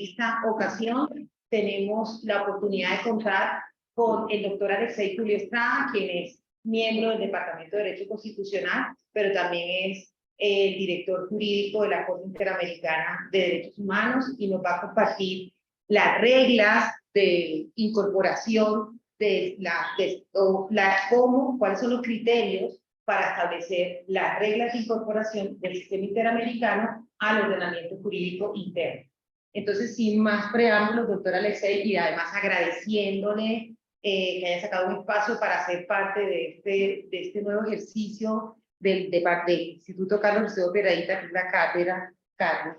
esta ocasión tenemos la oportunidad de contar con el doctor Alexei Tulio Estrada, quien es miembro del Departamento de Derecho Constitucional, pero también es el director jurídico de la Corte Interamericana de Derechos Humanos, y nos va a compartir las reglas de incorporación cuáles son los criterios para establecer las reglas de incorporación del sistema interamericano al ordenamiento jurídico interno. Entonces, sin más preámbulos, doctor Alexei, y además agradeciéndole que haya sacado un espacio para ser parte de este nuevo ejercicio del Instituto Carlos Alcedo Piedrahita, que es la cátedra Carlos.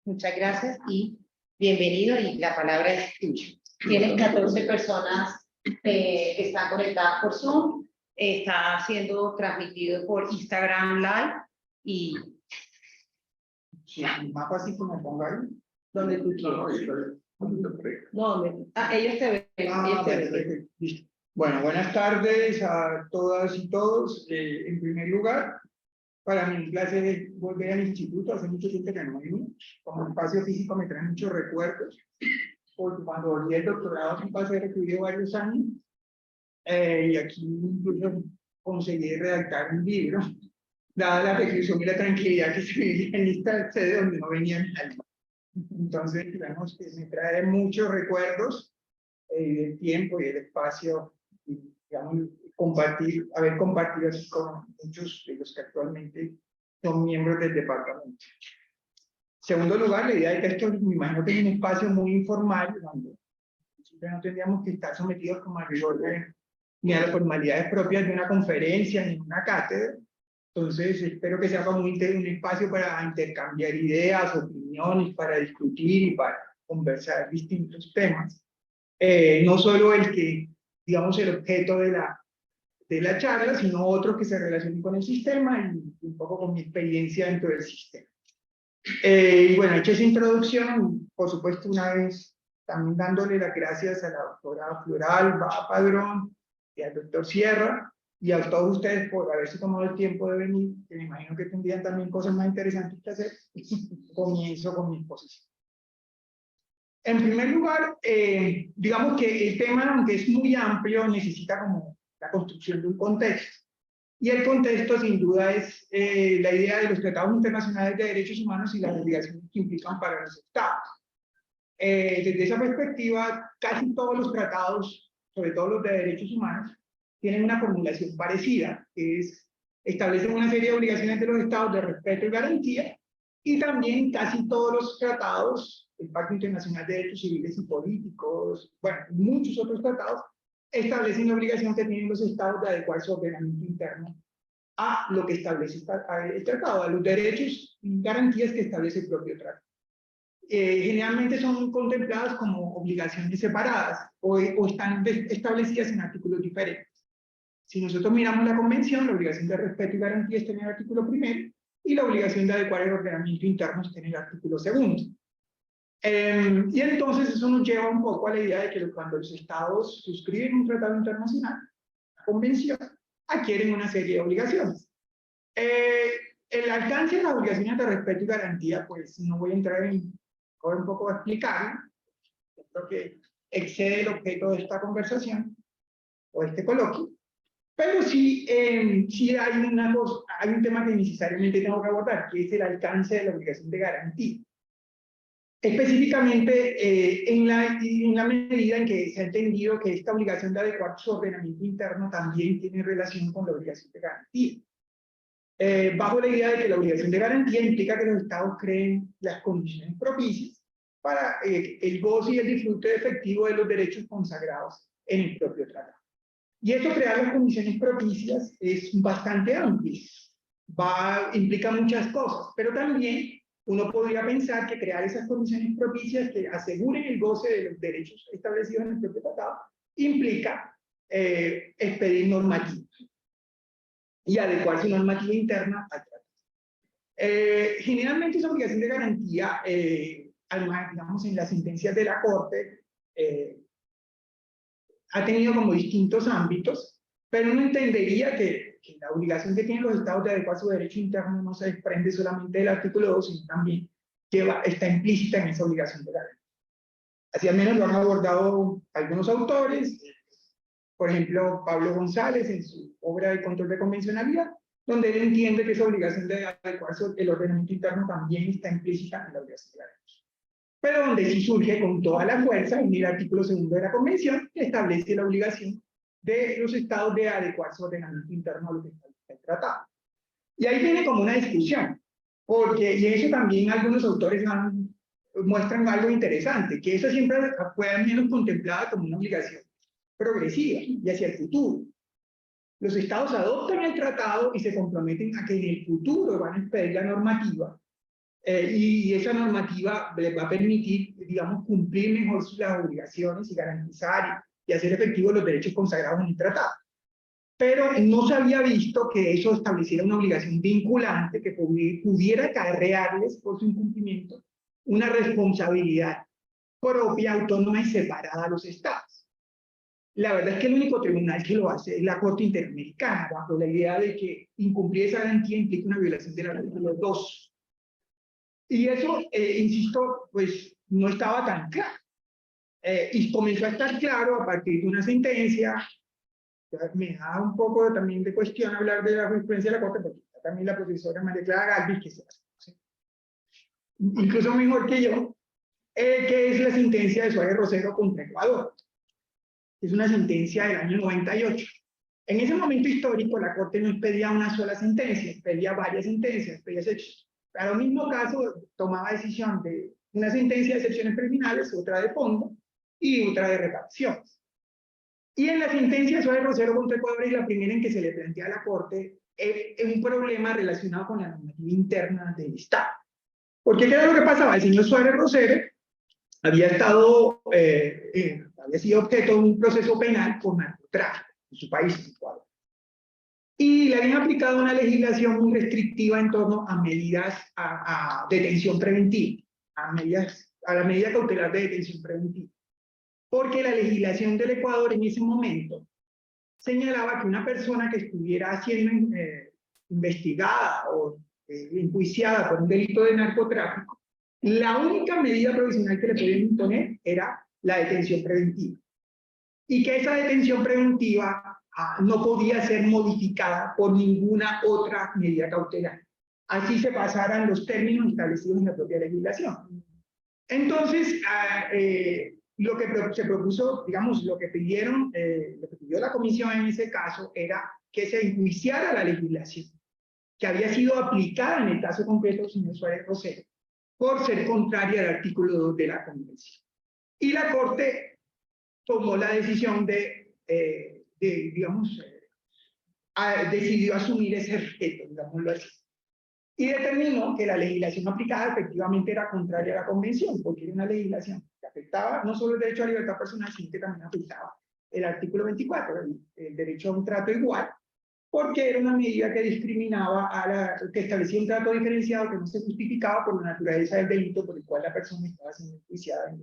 Muchas gracias y bienvenido, y la palabra es tuya. Tienes 14 personas que están conectadas por Zoom, está siendo transmitido por Instagram Live y... Sí, más fácil que me ponga ahí. Donde tú quieras. No, ellos te ven. Ellos te ven. Listo. Bueno, buenas tardes a todas y todos. En primer lugar, para mí un placer volver al instituto. Hace mucho tiempo que no vengo. Como espacio físico me trae muchos recuerdos. Porque cuando volví al doctorado, un paseo requirió varios años. Y aquí incluso conseguí redactar un libro, dada la reclusión y la tranquilidad que se vivía en esta sede donde no venía mi alma. Entonces, digamos que me trae muchos recuerdos del tiempo y del espacio, y, digamos, haber compartido así con muchos de los que actualmente son miembros del departamento. Segundo lugar, la idea de que esto, me imagino que es un espacio muy informal, donde siempre no tendríamos que estar sometidos como al rigor ni a las formalidades propias de una conferencia ni de una cátedra. Entonces, espero que sea como un espacio para intercambiar ideas, opiniones, para discutir y para conversar distintos temas. No solo el que, digamos, el objeto de la charla, sino otros que se relacionen con el sistema y un poco con mi experiencia dentro del sistema. Y bueno, hecho esa introducción, por supuesto, una vez también dándole las gracias a la doctora Floral Padrón y al doctor Sierra, y a todos ustedes por haberse tomado el tiempo de venir, que me imagino que tendrían también cosas más interesantes que hacer. Comienzo con mi exposición. En primer lugar, digamos que el tema, aunque es muy amplio, necesita como la construcción de un contexto. Y el contexto, sin duda, es la idea de los tratados internacionales de derechos humanos y las obligaciones que implican para los estados. Desde esa perspectiva, casi todos los tratados, sobre todo los de derechos humanos, tienen una formulación parecida, que es establecen una serie de obligaciones de los estados de respeto y garantía, y también casi todos los tratados, el Pacto Internacional de Derechos Civiles y Políticos, bueno, muchos otros tratados, establecen la obligación que tienen los estados de adecuar su ordenamiento interno a lo que establece el tratado, a los derechos y garantías que establece el propio tratado. Generalmente son contempladas como obligaciones separadas o están establecidas en artículos diferentes. Si nosotros miramos la convención, la obligación de respeto y garantía está en el artículo primero, y la obligación de adecuar el ordenamiento interno está en el artículo segundo. Y entonces eso nos lleva un poco a la idea de que cuando los estados suscriben un tratado internacional, la convención, adquieren una serie de obligaciones. El alcance de las obligaciones de respeto y garantía, pues no voy a entrar ahora un poco a explicarlo, creo que excede el objeto de esta conversación o este coloquio. Pero sí, sí hay un tema que necesariamente tengo que abordar, que es el alcance de la obligación de garantía. Específicamente en la medida en que se ha entendido que esta obligación de adecuar su ordenamiento interno también tiene relación con la obligación de garantía. Bajo la idea de que la obligación de garantía implica que los estados creen las condiciones propicias para el goce y el disfrute efectivo de los derechos consagrados en el propio tratado. Y esto, crear las condiciones propicias, es bastante amplio. Implica muchas cosas, pero también uno podría pensar que crear esas condiciones propicias que aseguren el goce de los derechos establecidos en el propio tratado implica expedir normativa y adecuar su normativa interna al tratado. Generalmente esa obligación de garantía, además, digamos, en las sentencias de la Corte, ha tenido como distintos ámbitos, pero uno entendería que la obligación que tienen los estados de adecuar su derecho interno no se desprende solamente del artículo 2, sino también está implícita en esa obligación de la ley. Así al menos lo han abordado algunos autores, por ejemplo, Pablo González en su obra de control de convencionalidad, donde él entiende que esa obligación de adecuarse el ordenamiento interno también está implícita en la obligación de la ley. Pero donde sí surge con toda la fuerza en el artículo 2 de la Convención, que establece la obligación de los estados de adecuarse al ordenamiento interno a lo que está el tratado. Y ahí viene como una discusión, porque, y eso también algunos autores muestran algo interesante, que eso siempre fue al menos contemplada como una obligación progresiva y hacia el futuro. Los estados adoptan el tratado y se comprometen a que en el futuro van a expedir la normativa, y esa normativa les va a permitir, digamos, cumplir mejor las obligaciones y garantizar y hacer efectivos los derechos consagrados en el tratado. Pero no se había visto que eso estableciera una obligación vinculante que pudiera acarrearles por su incumplimiento una responsabilidad propia, autónoma y separada a los estados. La verdad es que el único tribunal que lo hace es la Corte Interamericana, bajo la idea de que incumplir esa garantía implica una violación del artículo 2. Y eso, insisto, pues no estaba tan claro. Y comenzó a estar claro a partir de una sentencia. Me da un poco también de cuestión hablar de la jurisprudencia de la Corte, porque está también la profesora María Clara Galvis, que se hace incluso mejor que yo, que es la sentencia de Suárez Rosero contra Ecuador. Es una sentencia del año 98. En ese momento histórico, la Corte no pedía una sola sentencia, pedía varias sentencias, pedía hechos. Para el mismo caso, tomaba decisión de una sentencia de excepciones preliminares, otra de fondo y otra de reparaciones. Y en la sentencia de Suárez Rosero contra Ecuador es la primera en que se le plantea a la Corte un problema relacionado con la normativa interna del Estado. Porque ¿qué era lo que pasaba? El señor Suárez Rosero había sido objeto de un proceso penal por narcotráfico en su país, en Ecuador. Y le habían aplicado una legislación muy restrictiva en torno a medidas a detención preventiva, a la medida cautelar de detención preventiva. Porque la legislación del Ecuador en ese momento señalaba que una persona que estuviera siendo investigada o enjuiciada por un delito de narcotráfico, la única medida provisional que le podían imponer era la detención preventiva. Y que esa detención preventiva no podía ser modificada por ninguna otra medida cautelar. Así se pasaran los términos establecidos en la propia legislación. Entonces, lo que se propuso, digamos, lo que pidió la comisión en ese caso era que se enjuiciara la legislación que había sido aplicada en el caso concreto del señor Suárez Rosero por ser contraria al artículo 2 de la Convención. Y la Corte tomó la decisión decidió asumir ese reto, digámoslo así. Y determinó que la legislación aplicada efectivamente era contraria a la Convención, porque era una legislación que afectaba no solo el derecho a la libertad personal, sino que también afectaba el artículo 24, el derecho a un trato igual, porque era una medida que discriminaba que establecía un trato diferenciado que no se justificaba por la naturaleza del delito por el cual la persona estaba siendo enjuiciada.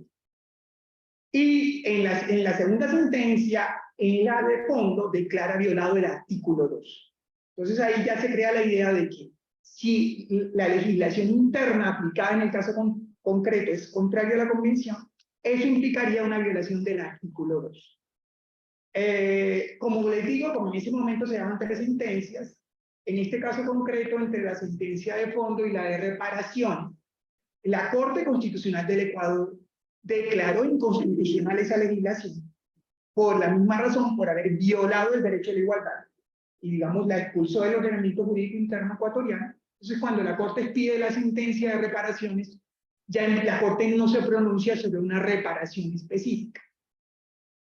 Y en la segunda sentencia, en la de fondo, declara violado el artículo 2. Entonces ahí ya se crea la idea de que si la legislación interna aplicada en el caso concreto es contraria a la Convención, eso implicaría una violación del artículo 2. Como les digo, como en ese momento se llaman 3 sentencias, en este caso concreto, entre la sentencia de fondo y la de reparación, la Corte Constitucional del Ecuador declaró inconstitucional esa legislación por la misma razón, por haber violado el derecho a la igualdad, y digamos la expulsó del ordenamiento jurídico interno ecuatoriano. Entonces cuando la Corte pide la sentencia de reparaciones, ya la Corte no se pronuncia sobre una reparación específica,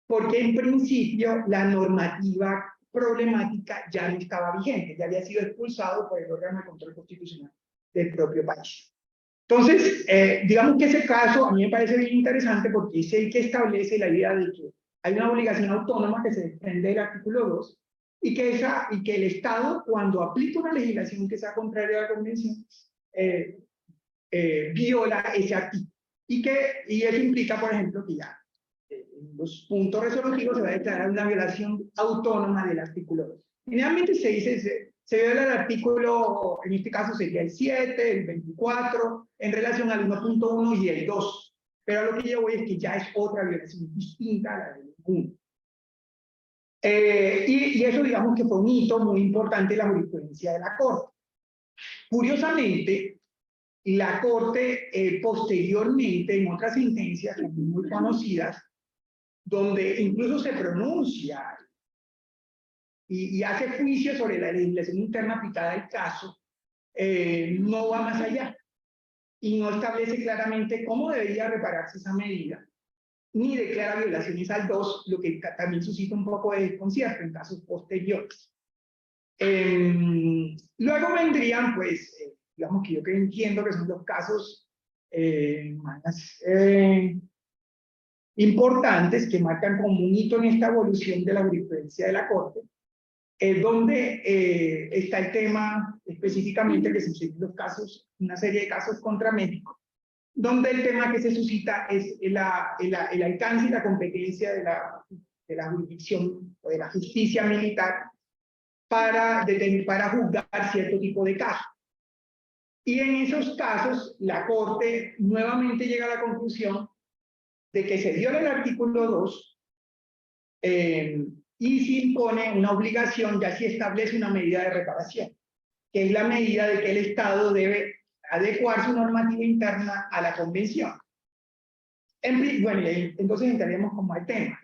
porque en principio la normativa problemática ya no estaba vigente, ya había sido expulsado por el órgano de control constitucional del propio país. Entonces, digamos que ese caso a mí me parece bien interesante porque es el que establece la idea de que hay una obligación autónoma que se desprende del artículo 2 y que el Estado, cuando aplica una legislación que sea contraria a la Convención, viola ese artículo. Y eso implica, por ejemplo, que ya en los puntos resolutivos se va a declarar una violación autónoma del artículo 2. Generalmente se viola el artículo, en este caso sería el 7, el 24, en relación al 1.1 y el 2. Pero a lo que yo voy es que ya es otra violación distinta a la del 1. Y eso digamos que fue un hito muy importante en la jurisprudencia de la Corte. Curiosamente, la Corte posteriormente, en otras sentencias muy conocidas, donde incluso se pronuncia y hace juicio sobre la legislación interna aplicada al caso, no va más allá y no establece claramente cómo debería repararse esa medida, ni declara violaciones al 2, lo que también suscita un poco de desconcierto en casos posteriores. Luego vendrían, pues, digamos que yo que entiendo que son los casos más importantes que marcan como un hito en esta evolución de la jurisprudencia de la Corte, donde está el tema específicamente que sucede en los casos, una serie de casos contra México, donde el tema que se suscita es el alcance y la competencia de la jurisdicción o de la justicia militar para juzgar cierto tipo de casos. Y en esos casos, la Corte nuevamente llega a la conclusión de que se viola el artículo 2 y se impone una obligación, ya se establece una medida de reparación, que es la medida de que el Estado debe adecuar su normativa interna a la Convención. Bueno, entonces entraremos como al tema.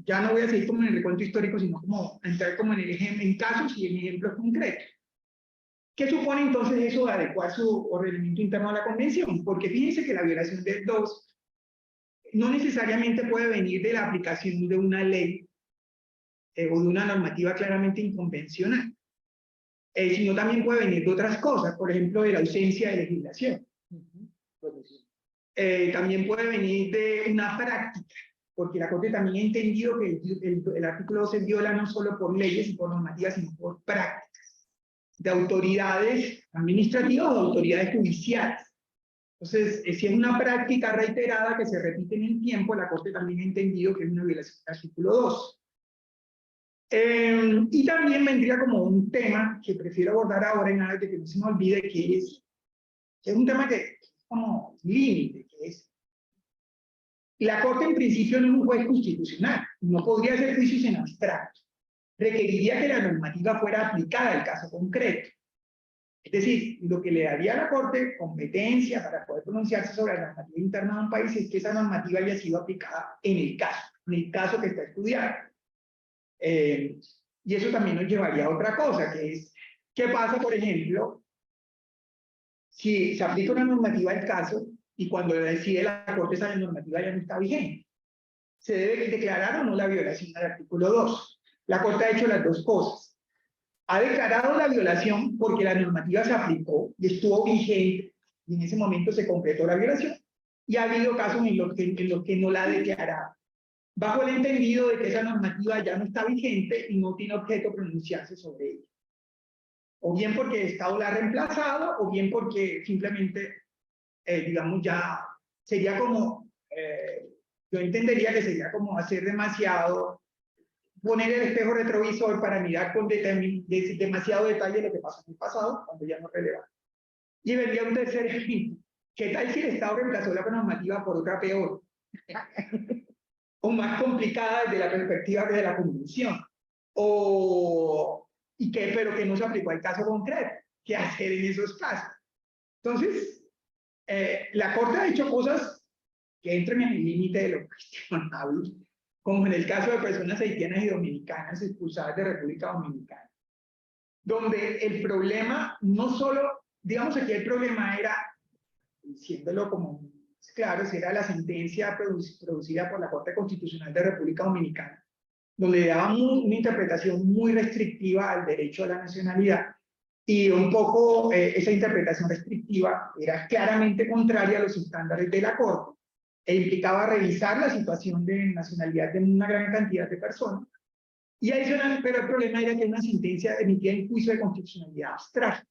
Ya no voy a seguir como en el recuento histórico, sino como entrar como en casos y en ejemplos concretos. ¿Qué supone entonces eso de adecuar su ordenamiento interno a la Convención? Porque fíjense que la violación del 2 no necesariamente puede venir de la aplicación de una ley o de una normativa claramente inconvencional, sino también puede venir de otras cosas, por ejemplo, de la ausencia de legislación. También puede venir de una práctica, porque la Corte también ha entendido que el artículo 2 se viola no solo por leyes y por normativas, sino por prácticas de autoridades administrativas o autoridades judiciales. Entonces, si es una práctica reiterada que se repite en el tiempo, la Corte también ha entendido que es una violación del artículo 2. Y también vendría como un tema que prefiero abordar ahora en aras de que no se me olvide, que es un tema que es como límite, que es la Corte en principio no es un juez constitucional, no podría hacer juicios en abstracto, requeriría que la normativa fuera aplicada al caso concreto. Es decir, lo que le daría a la Corte competencia para poder pronunciarse sobre la normativa interna de un país es que esa normativa haya sido aplicada en el caso que está estudiando. Y eso también nos llevaría a otra cosa, que es, ¿qué pasa, por ejemplo, si se aplica una normativa al caso y cuando decide la Corte esa normativa ya no está vigente? ¿Se debe declarar o no la violación del artículo 2? La Corte ha hecho las dos cosas. Ha declarado la violación porque la normativa se aplicó y estuvo vigente y en ese momento se completó la violación. Y ha habido casos en los que no la ha declarado, bajo el entendido de que esa normativa ya no está vigente y no tiene objeto pronunciarse sobre ella. O bien porque el Estado la ha reemplazado, o bien porque simplemente, digamos, ya sería como, yo entendería que sería como hacer demasiado, poner el espejo retrovisor para mirar con demasiado detalle lo que pasó en el pasado, cuando ya no es relevante. Y vendría un tercer ejemplo. ¿Qué tal si el Estado reemplazó la normativa por otra peor? O más complicada desde la perspectiva de la Convención, pero que no se aplicó al caso concreto. ¿Qué hacer en esos casos? Entonces, la Corte ha hecho cosas que entran en el límite de lo cuestionable, como en el caso de personas haitianas y dominicanas expulsadas de República Dominicana, donde el problema no solo, digamos aquí el problema era, diciéndolo como claro, era la sentencia producida por la Corte Constitucional de República Dominicana, donde le daba una interpretación muy restrictiva al derecho a la nacionalidad, y un poco esa interpretación restrictiva era claramente contraria a los estándares de la Corte, e implicaba revisar la situación de nacionalidad de una gran cantidad de personas, y adicional, pero el problema era que era una sentencia emitida en juicio de constitucionalidad abstracta,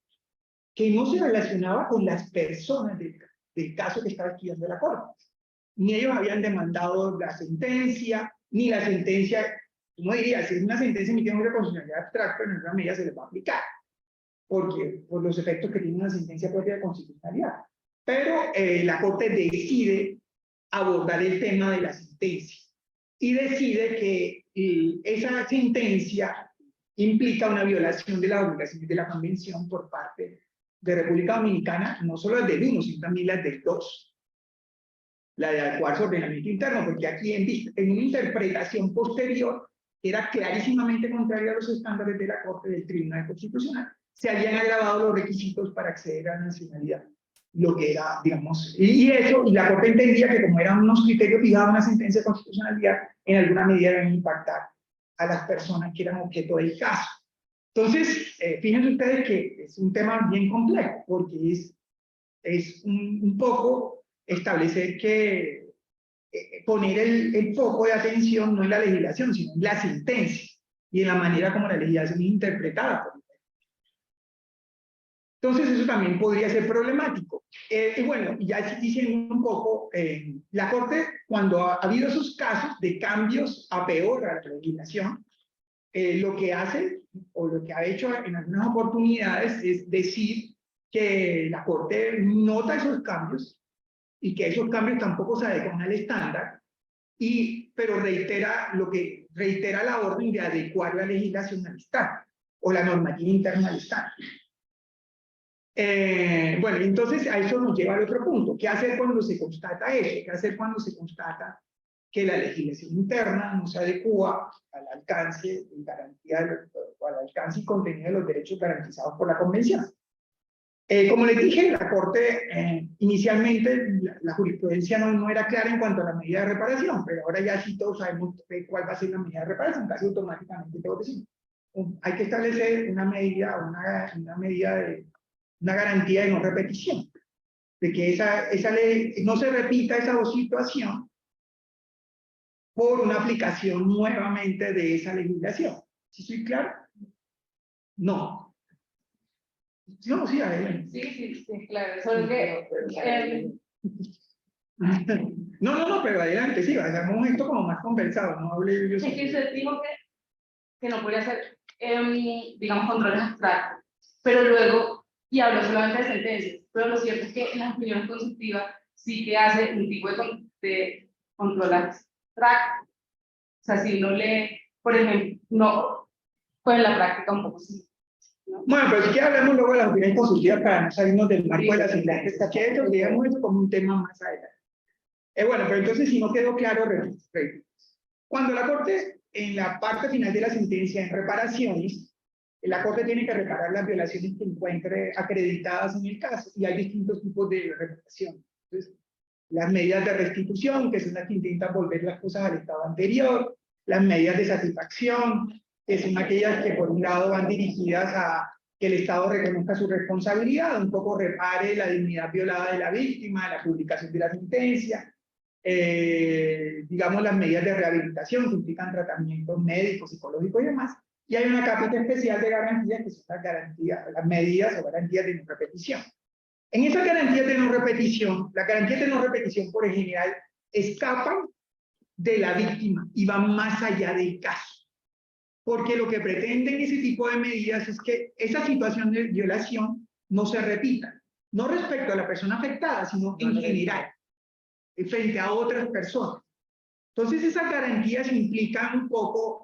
que no se relacionaba con las personas del caso que estaba estudiando la Corte. Ni ellos habían demandado la sentencia, ni la sentencia uno diría, si es una sentencia emitida en constitucionalidad abstracta, en alguna medida se le va a aplicar, porque por los efectos que tiene una sentencia propia de constitucionalidad. Pero la Corte decide abordar el tema de la sentencia y decide que esa sentencia implica una violación de las obligaciones de la Convención por parte de República Dominicana, no solo las del 1, sino también las del 2. La de adecuar su ordenamiento interno, porque aquí en una interpretación posterior era clarísimamente contraria a los estándares de la Corte del Tribunal Constitucional, se habían agravado los requisitos para acceder a la nacionalidad. Lo que era, digamos, y la Corte entendía que como eran unos criterios fijados en la sentencia de constitucionalidad, en alguna medida deben impactar a las personas que eran objeto del caso. Entonces, fíjense ustedes que es un tema bien complejo, porque es un poco establecer que poner el foco de atención no en la legislación, sino en la sentencia y en la manera como la legislación es interpretada. Entonces eso también podría ser problemático. Y bueno, ya diciendo un poco, la Corte, cuando ha habido esos casos de cambios a peor a la legislación, lo que hace, o lo que ha hecho en algunas oportunidades, es decir que la Corte nota esos cambios y que esos cambios tampoco se adecuan al estándar, pero reitera la orden de adecuar la legislación al estándar, o la normativa interna al estándar. Bueno, entonces a eso nos lleva al otro punto. ¿Qué hacer cuando se constata eso? ¿Qué hacer cuando se constata que la legislación interna no se adecua al alcance y garantía, o al alcance y contenido de los derechos garantizados por la Convención? Como les dije, la Corte, inicialmente la jurisprudencia no era clara en cuanto a la medida de reparación, pero ahora ya sí todos sabemos cuál va a ser la medida de reparación, casi automáticamente todos decimos. Hay que establecer una garantía de no repetición, de que esa ley no se repita esa situación por una aplicación nuevamente de esa legislación. ¿Sí estoy claro? No. No, sí, adelante. Sí, claro. Solo que, no, pero adelante, sí, hagamos esto como más conversado, no hable yo. es que usted dijo que no podía hacer, digamos, controles abstractos, pero luego, y habló solamente de sentencias, pero lo cierto es que en las opiniones consultivas sí que hace un tipo de control abstracto. O sea, si no lee, por ejemplo, no, pues en la práctica un poco sí. ¿No? Bueno, pero si que hablamos luego de las opiniones consultivas para no salirnos del marco de las sentencias, digamos eso como un tema más adelante. Bueno, pero entonces si no quedó claro, cuando la Corte, en la parte final de la sentencia, en reparaciones, la Corte tiene que reparar las violaciones que encuentre acreditadas en el caso, y hay distintos tipos de reparación. Entonces, las medidas de restitución, que son las que intentan volver las cosas al estado anterior, las medidas de satisfacción, que son aquellas que por un lado van dirigidas a que el Estado reconozca su responsabilidad, un poco repare la dignidad violada de la víctima, la publicación de la sentencia, digamos las medidas de rehabilitación que implican tratamientos médicos, psicológicos y demás, y hay una capita especial de garantías que son las medidas o garantías de no repetición. En esas garantías de no repetición, las garantías de no repetición por general escapan de la víctima y van más allá del caso. Porque lo que pretenden ese tipo de medidas es que esa situación de violación no se repita, no respecto a la persona afectada, sino en general, frente a otras personas. Entonces esas garantías implican un poco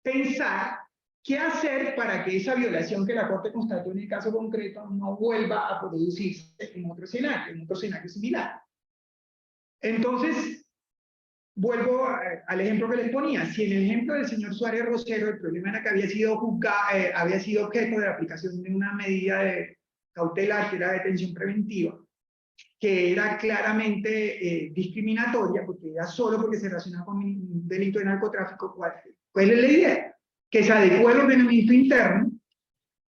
pensar qué hacer para que esa violación que la Corte constató en el caso concreto no vuelva a producirse en otro escenario similar. Entonces, vuelvo al ejemplo que les ponía. Si en el ejemplo del señor Suárez Rosero el problema era que había sido objeto de la aplicación de una medida de cautelar, que era detención preventiva, que era claramente discriminatoria, porque era solo porque se relacionaba con un delito de narcotráfico, ¿cuál es la idea? Que se adecue el ordenamiento interno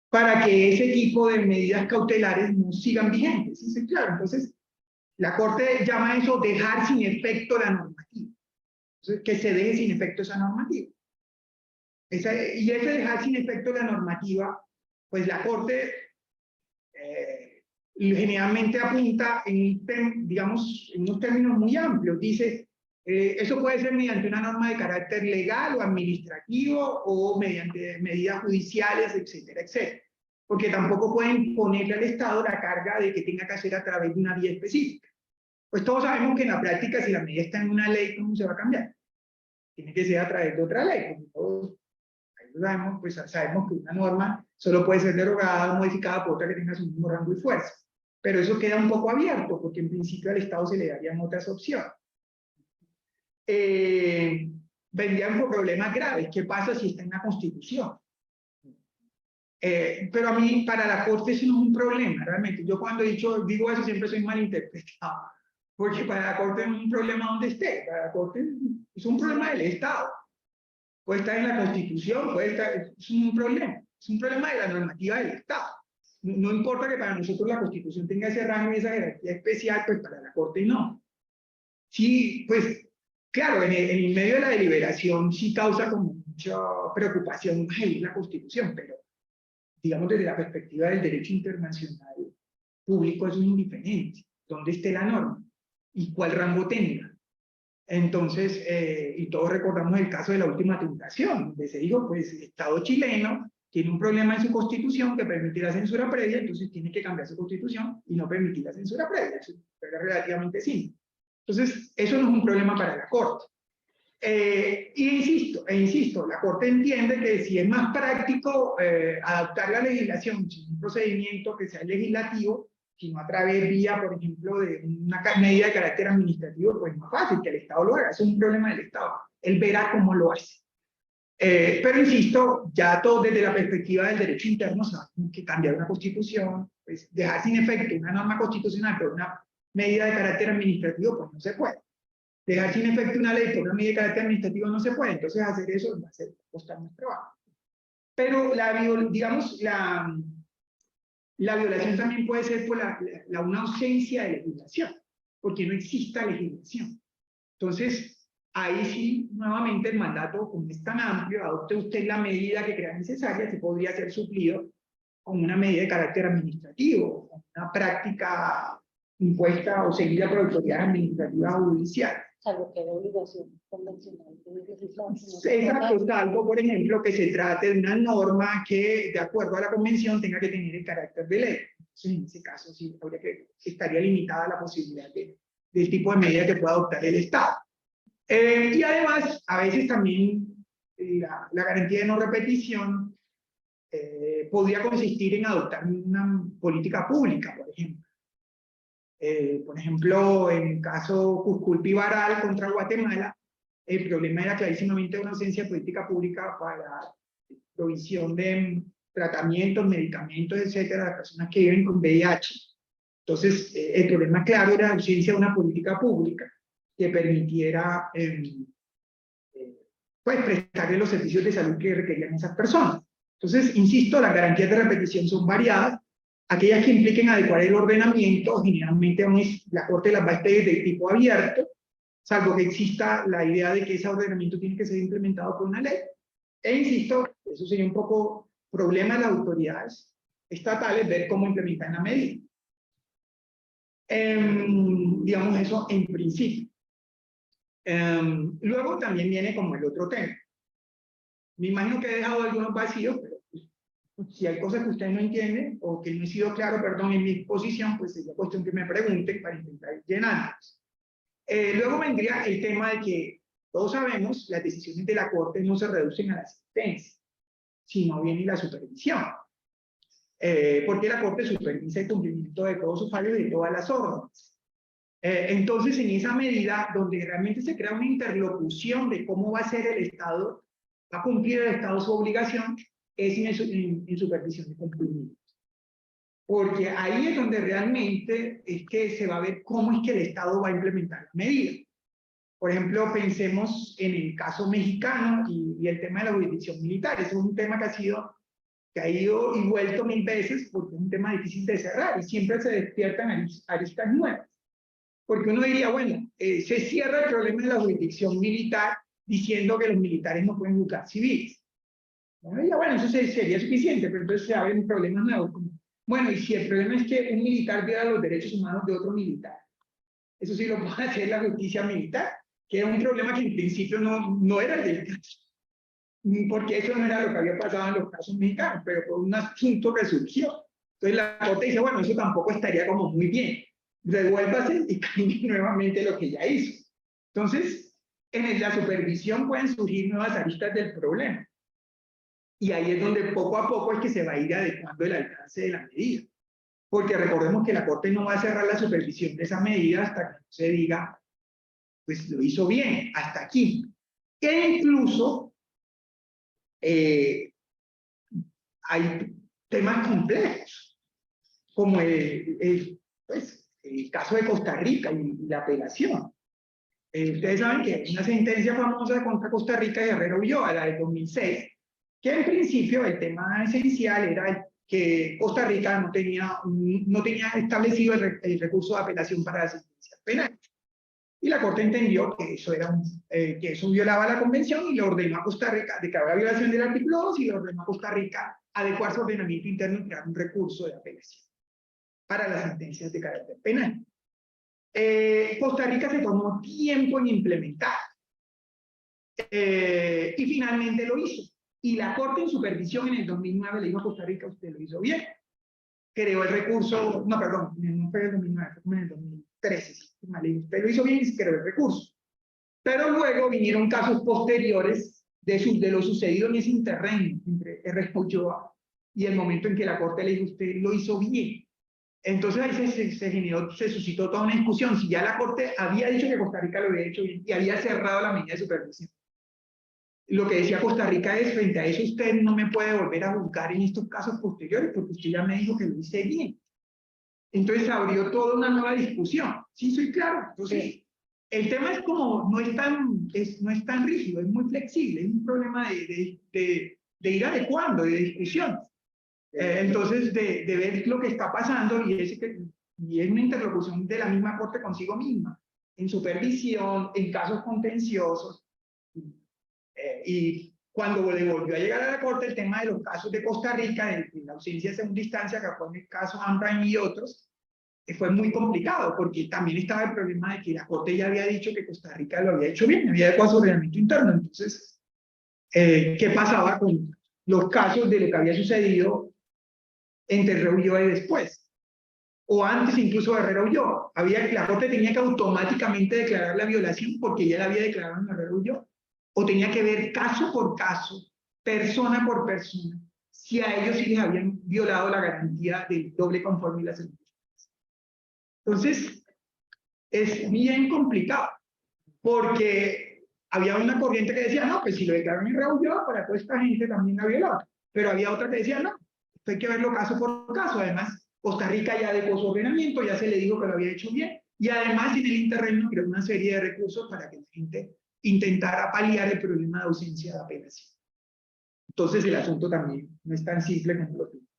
para que ese tipo de medidas cautelares no sigan vigentes. ¿Sí? Claro, entonces la Corte llama a eso dejar sin efecto la normativa. Entonces, que se deje sin efecto esa normativa. Y ese dejar sin efecto la normativa, pues la Corte generalmente apunta digamos, en unos términos muy amplios. Dice, Eso puede ser mediante una norma de carácter legal o administrativo o mediante medidas judiciales, etcétera, etcétera. Porque tampoco pueden ponerle al Estado la carga de que tenga que hacer a través de una vía específica. Pues todos sabemos que en la práctica, si la medida está en una ley, ¿cómo se va a cambiar? Tiene que ser a través de otra ley. Como todos sabemos, pues sabemos que una norma solo puede ser derogada o modificada por otra que tenga su mismo rango y fuerza. Pero eso queda un poco abierto, porque en principio al Estado se le darían otras opciones. Vendrían por problemas graves. ¿Qué pasa si está en la Constitución? Pero a mí, para la Corte, eso no es un problema, realmente. Yo cuando digo eso, siempre soy malinterpretado. Porque para la Corte no es un problema donde esté. Para la Corte es un problema del Estado. Puede estar en la Constitución, puede estar... Es un problema. Es un problema de la normativa del Estado. No importa que para nosotros la Constitución tenga ese rango y esa jerarquía especial, pues para la Corte no. Sí, pues... Claro, en el medio de la deliberación sí causa como mucha preocupación la Constitución, pero digamos desde la perspectiva del derecho internacional público es muy indiferente. ¿Dónde esté la norma? ¿Y cuál rango tenga? Entonces, y todos recordamos el caso de la última tentación, donde se dijo, pues el Estado chileno tiene un problema en su Constitución que permite la censura previa, entonces tiene que cambiar su Constitución y no permitir la censura previa. Eso era relativamente simple. Entonces, eso no es un problema para la Corte. Insisto, la Corte entiende que si es más práctico adaptar la legislación sin un procedimiento que sea legislativo, sino a través vía, por ejemplo, de una medida de carácter administrativo, pues es más fácil que el Estado lo haga. Eso es un problema del Estado. Él verá cómo lo hace. Pero insisto, ya todo desde la perspectiva del derecho interno, sabemos que cambiar una constitución, pues dejar sin efecto una norma constitucional por una medida de carácter administrativo, pues no se puede. Dejar sin efecto una ley por una medida de carácter administrativo no se puede, entonces hacer eso va a costar más trabajo. Pero digamos, la violación también puede ser por una ausencia de legislación, porque no exista legislación. Entonces, ahí sí, nuevamente el mandato, como es tan amplio, adopte usted la medida que crea necesaria, que podría ser suplido con una medida de carácter administrativo, con una práctica impuesta o seguida por autoridades administrativas o judiciales. Salvo que haya obligación convencional de legislar. Exacto, salvo, por ejemplo, que se trate de una norma que, de acuerdo a la convención, tenga que tener el carácter de ley. Entonces, en ese caso, sí, estaría limitada la posibilidad del tipo de medida que pueda adoptar el Estado. Y además, a veces también la garantía de no repetición podría consistir en adoptar una política pública, por ejemplo. Por ejemplo, en el caso Cusculpi-Varal contra Guatemala, el problema era clarísimamente una ausencia de política pública para provisión de tratamientos, medicamentos, etcétera, a las personas que viven con VIH. Entonces, el problema claro era la ausencia de una política pública que permitiera pues, prestarle los servicios de salud que requerían esas personas. Entonces, insisto, las garantías de repetición son variadas. Aquellas que impliquen adecuar el ordenamiento, generalmente la Corte las va a expedir de tipo abierto, salvo que exista la idea de que ese ordenamiento tiene que ser implementado por una ley. Insisto, eso sería un poco problema de las autoridades estatales, ver cómo implementan la medida. Digamos eso en principio. Luego también viene como el otro tema. Me imagino que he dejado algunos vacíos, pero si hay cosas que usted no entiende o que no he sido claro, perdón, en mi exposición, pues sería cuestión que me pregunten para intentar llenarlos. Luego vendría el tema de que todos sabemos, las decisiones de la Corte no se reducen a la sentencia, sino bien y la supervisión. Porque la Corte supervisa el cumplimiento de todos sus fallos y de todas las órdenes. Entonces, en esa medida, donde realmente se crea una interlocución de cómo va a ser el Estado, va a cumplir el Estado su obligación, es en supervisión de cumplimiento. Porque ahí es donde realmente es que se va a ver cómo es que el Estado va a implementar la medida. Por ejemplo, pensemos en el caso mexicano y el tema de la jurisdicción militar. Eso es un tema que ha ido y vuelto 1000 veces porque es un tema difícil de cerrar y siempre se despiertan aristas nuevas. Porque uno diría, bueno, se cierra el problema de la jurisdicción militar diciendo que los militares no pueden juzgar civiles. Bueno, eso sería suficiente, pero entonces se abren problemas nuevos. Bueno, y si el problema es que un militar viola los derechos humanos de otro militar, eso sí lo puede hacer la justicia militar. que era un problema que en principio no era el del caso, porque eso no era lo que había pasado en los casos mexicanos, pero por un asunto que surgió. Entonces la Corte dice, bueno, eso tampoco estaría como muy bien, revuélvase y cambie nuevamente lo que ya hizo. Entonces, en la supervisión pueden surgir nuevas aristas del problema. Y ahí es donde poco a poco es que se va a ir adecuando el alcance de la medida. Porque recordemos que la Corte no va a cerrar la supervisión de esa medida hasta que no se diga, pues lo hizo bien, hasta aquí. E incluso hay temas complejos, como pues, el caso de Costa Rica y la apelación. Ustedes saben que hay una sentencia famosa contra Costa Rica de Herrera Ulloa, la del 2006, que en principio el tema esencial era que Costa Rica no tenía establecido el recurso de apelación para la sentencia penal. Y la Corte entendió que eso violaba la convención y le ordenó a Costa Rica, declaró la violación del artículo 2 y le ordenó a Costa Rica adecuar su ordenamiento interno y crear un recurso de apelación para las sentencias de carácter penal. Costa Rica se tomó tiempo en implementar y finalmente lo hizo. Y la Corte en supervisión en el 2009 le dijo a Costa Rica, usted lo hizo bien. Creó el recurso, no, perdón, no fue en el 2009, fue en el 2013. Usted lo hizo bien y creó el recurso. Pero luego vinieron casos posteriores de lo sucedido en ese interregno entre Herrera Ulloa y el momento en que la Corte le dijo, usted lo hizo bien. Entonces ahí se suscitó toda una discusión, si ya la Corte había dicho que Costa Rica lo había hecho bien y había cerrado la medida de supervisión. Lo que decía Costa Rica es, frente a eso usted no me puede volver a juzgar en estos casos posteriores, porque usted ya me dijo que lo hice bien. Entonces abrió toda una nueva discusión. Sí, soy claro. Entonces, el tema es como, no es tan rígido, es muy flexible, es un problema de ir adecuando, de discusión. Entonces, de ver lo que está pasando y es una interlocución de la misma Corte consigo misma, en supervisión, en casos contenciosos. Y cuando le volvió a llegar a la Corte el tema de los casos de Costa Rica, de la ausencia de segunda instancia, que fue en el caso Amran y otros, fue muy complicado, porque también estaba el problema de que la Corte ya había dicho que Costa Rica lo había hecho bien, había adecuado su ordenamiento interno. Entonces, ¿qué pasaba con los casos de lo que había sucedido entre Herrera Ulloa y después? O antes incluso de Herrera Ulloa. La Corte tenía que automáticamente declarar la violación porque ya la había declarado en Herrera Ulloa. O tenía que ver caso por caso, persona por persona, si a ellos sí les habían violado la garantía del doble conforme y la segunda. Entonces, es bien complicado, porque había una corriente que decía, no, pues si lo declararon en Herrera Ulloa, para toda esta gente también la violado. Pero había otra que decía, no, esto hay que verlo caso por caso. Además, Costa Rica ya adecuó su ordenamiento, ya se le dijo que lo había hecho bien, y además en el interregno creó una serie de recursos para que la gente intentara paliar el problema de ausencia de apelación. Entonces el asunto también no es tan simple como lo pinta.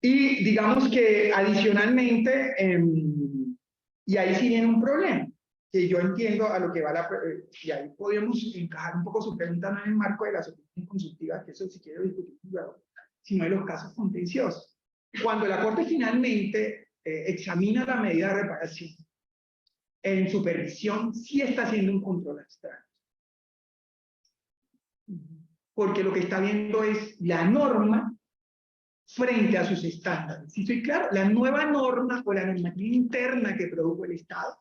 Y digamos que adicionalmente, y ahí sí viene un problema, que yo entiendo a lo que va y ahí podemos encajar un poco su pregunta no en el marco de la opiniones consultivas, que eso si quiero discutir luego, sino en los casos contenciosos. Cuando la Corte finalmente examina la medida de reparación, en supervisión sí está haciendo un control abstracto. Porque lo que está viendo es la norma frente a sus estándares. ¿Sí estoy claro? La nueva norma o la normativa interna que produjo el Estado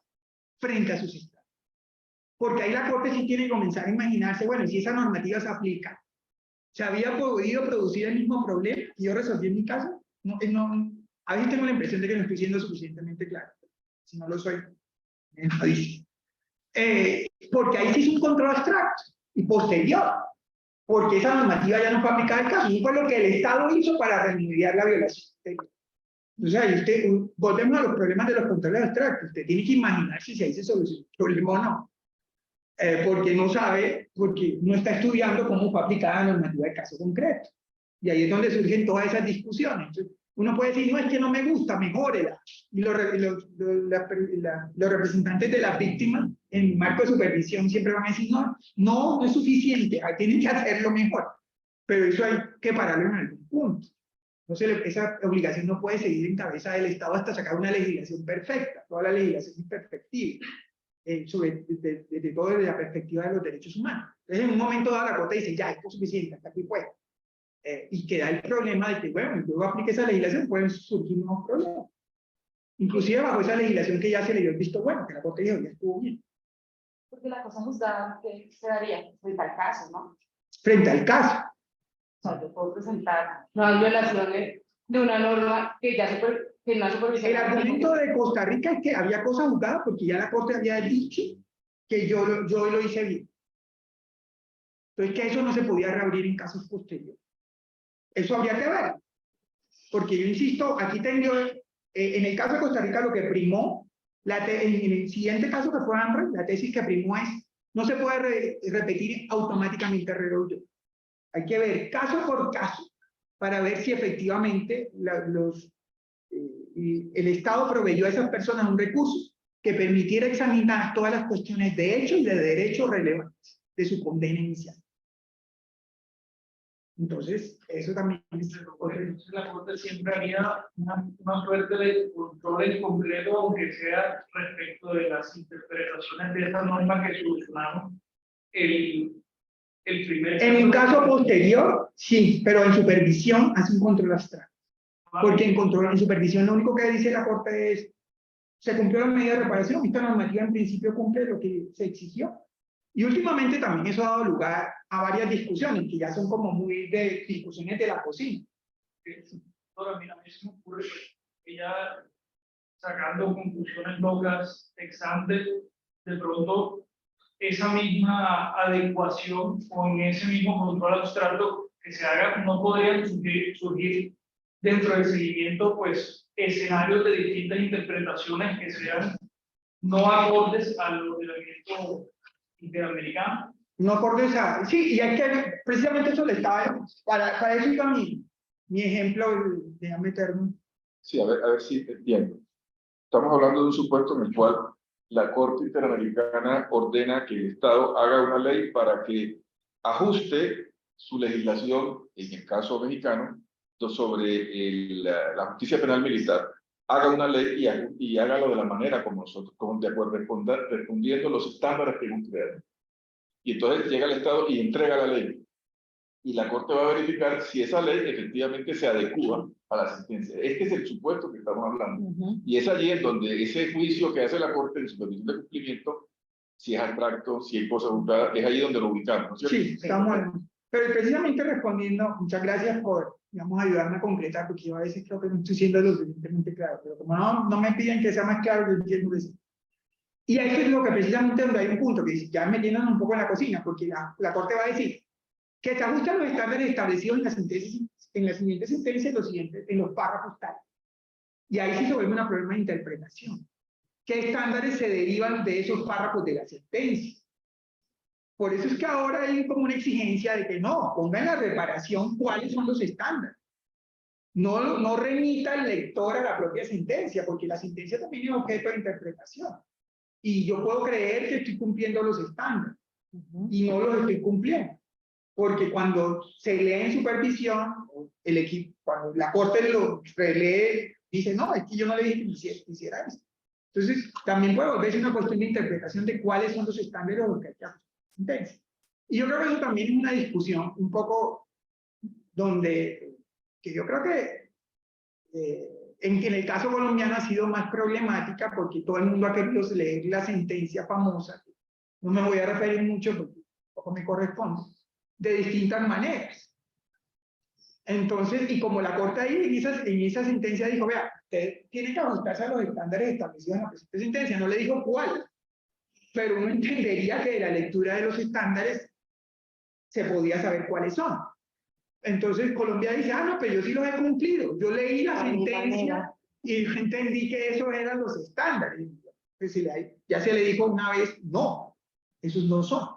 frente a sus estándares. Porque ahí la Corte sí tiene que comenzar a imaginarse, bueno, si esa normativa se aplica, ¿se había podido producir el mismo problema y yo resolví en mi caso? A veces tengo la impresión de que no estoy siendo suficientemente claro. Si no lo soy, me dice. Porque ahí sí es un control abstracto y posterior, porque esa normativa ya no fue aplicada al caso, eso fue lo que el Estado hizo para remediar la violación. Entonces ahí volvemos a los problemas de los controles abstractos, usted tiene que imaginarse si ahí se soluciona el problema o no, porque no sabe, porque no está estudiando cómo fue aplicada la normativa del caso concreto, y ahí es donde surgen todas esas discusiones. Entonces, uno puede decir, no, es que no me gusta, mejórela. Y los representantes de la víctima, en marco de supervisión, siempre van a decir, no es suficiente, tienen que hacerlo mejor. Pero eso hay que pararlo en algún punto. Entonces, esa obligación no puede seguir en cabeza del Estado hasta sacar una legislación perfecta. Toda la legislación es perfectible. desde todo desde la perspectiva de los derechos humanos. Entonces, en un momento dado, la Corte dice, ya, esto es suficiente, hasta aquí fue. Y queda el problema de que, bueno, luego aplique esa legislación, pueden surgir nuevos problemas. Inclusive bajo esa legislación que ya se le dio el visto bueno, que la Corte dijo, ya estuvo bien. Porque la cosa juzgada que se daría frente al caso, ¿no? Frente al caso. O sea, yo puedo presentar nuevas violaciones de una norma que ya que no ha supervisado. El argumento de Costa Rica es que había cosas juzgadas porque ya la Corte había dicho que yo lo hice bien. Entonces, que eso no se podía reabrir en casos posteriores. Eso habría que ver. Porque yo insisto, aquí tengo, en el caso de Costa Rica, lo que primó, en el siguiente caso que fue AMRE, la tesis que primó es, no se puede repetir automáticamente el reloj. Hay que ver caso por caso para ver si efectivamente el Estado proveyó a esas personas un recurso que permitiera examinar todas las cuestiones de hecho y de derecho relevantes de su condena inicial. Entonces, eso también es la Corte siempre haría una suerte de control en concreto, aunque sea respecto de las interpretaciones de esta norma que solucionamos el primer en un caso posterior, sí, pero en supervisión hace un control abstracto. Porque en supervisión lo único que dice la Corte es, se cumplió la medida de reparación, esta normativa en principio cumple lo que se exigió. Y últimamente también eso ha dado lugar a varias discusiones, que ya son como muy de discusiones de la cocina. Ahora, mira, a mí se me ocurre que ya sacando conclusiones locas, ex ante, de pronto esa misma adecuación o en ese mismo control abstracto que se haga, no podrían surgir dentro del seguimiento, pues, escenarios de distintas interpretaciones que sean no acordes al ordenamiento interamericano. No acorde esa. Sí, y es que precisamente eso le estaba. Para eso iba mi ejemplo, déjame meterme. Sí, a ver si entiendo. Estamos hablando de un supuesto en el cual la Corte Interamericana ordena que el Estado haga una ley para que ajuste su legislación, en el caso mexicano, sobre la justicia penal militar, haga una ley y hágalo de la manera como nosotros, como de acuerdo, respondiendo los estándares que hemos creado. Y entonces llega el Estado y entrega la ley. Y la Corte va a verificar si esa ley efectivamente se adecua a la sentencia. Este es el supuesto que estamos hablando. Y es allí en donde ese juicio que hace la Corte de supervisión de cumplimiento, si es abstracto, si hay cosas juzgadas, es allí donde lo ubicamos, ¿no es cierto? Sí, estamos. Pero precisamente respondiendo, muchas gracias por, digamos, ayudarme a concretar, porque yo a veces creo que no estoy siendo lo suficientemente claro, pero como no me piden que sea más claro, yo entiendo eso. Y eso es lo que precisamente donde hay un punto, que dice, ya metiéndonos un poco en la cocina, porque la Corte va a decir que se ajustan los estándares establecidos en la siguiente sentencia en los párrafos tales. Y ahí sí se vuelve un problema de interpretación. ¿Qué estándares se derivan de esos párrafos de la sentencia? Por eso es que ahora hay como una exigencia de que no, ponga en la reparación cuáles son los estándares. No remita el lector a la propia sentencia, porque la sentencia también es objeto de interpretación. Y yo puedo creer que estoy cumpliendo los estándares, y no los estoy cumpliendo. Porque cuando se lee en supervisión, el equipo, cuando la Corte lo relee, dice, no, es que yo no le dije que hiciera eso. Entonces, también puede volverse una cuestión de interpretación de cuáles son los estándares o lo que hay que hacer. Y yo creo que eso también es una discusión un poco donde, que yo creo que en el caso colombiano ha sido más problemática porque todo el mundo ha querido leer la sentencia famosa, no me voy a referir mucho porque poco me corresponde, de distintas maneras. Entonces, y como la Corte ahí en esa sentencia dijo, vea, usted tiene que ajustarse a los estándares establecidos en la presente sentencia, no le dijo cuál, pero uno entendería que de la lectura de los estándares se podía saber cuáles son. Entonces Colombia dice, ah, no, pero yo sí los he cumplido. Yo leí la sentencia y yo entendí que esos eran los estándares. Pues ya se le dijo una vez, no, esos no son.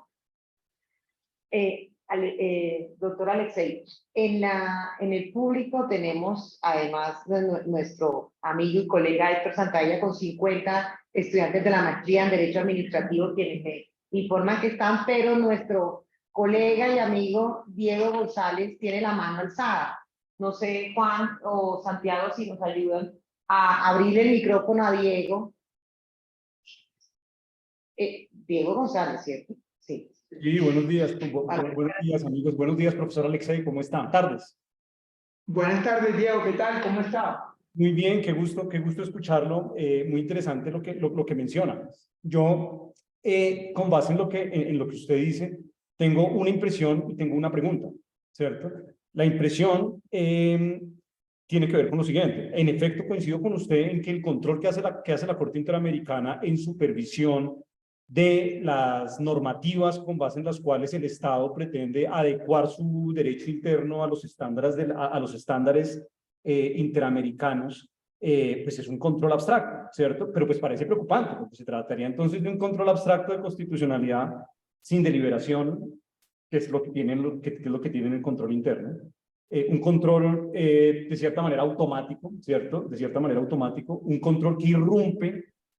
Doctor Alexei, en el público tenemos además nuestro amigo y colega Héctor Santalla con 50 estudiantes de la maestría en Derecho Administrativo, quienes me informan que están, pero nuestro colega y amigo Diego González tiene la mano alzada. No sé, Juan o Santiago, si nos ayudan a abrir el micrófono a Diego. Diego González, ¿cierto? Sí. Sí, buenos días, buenos días amigos, buenos días profesor Alexei, ¿cómo están? Tardes. Buenas tardes, Diego, ¿qué tal? ¿Cómo está? Muy bien, qué gusto escucharlo, muy interesante lo que menciona. Yo, con base en lo que usted dice, tengo una impresión y tengo una pregunta, ¿cierto? La impresión tiene que ver con lo siguiente. En efecto, coincido con usted en que el control que hace la Corte Interamericana en supervisión de las normativas con base en las cuales el Estado pretende adecuar su derecho interno a los estándares, interamericanos, pues es un control abstracto, ¿cierto? Pero pues parece preocupante, porque se trataría entonces de un control abstracto de constitucionalidad sin deliberación, que es lo que tienen, que es lo que tienen el control interno. Un control de cierta manera automático, ¿cierto? De cierta manera automático, un control que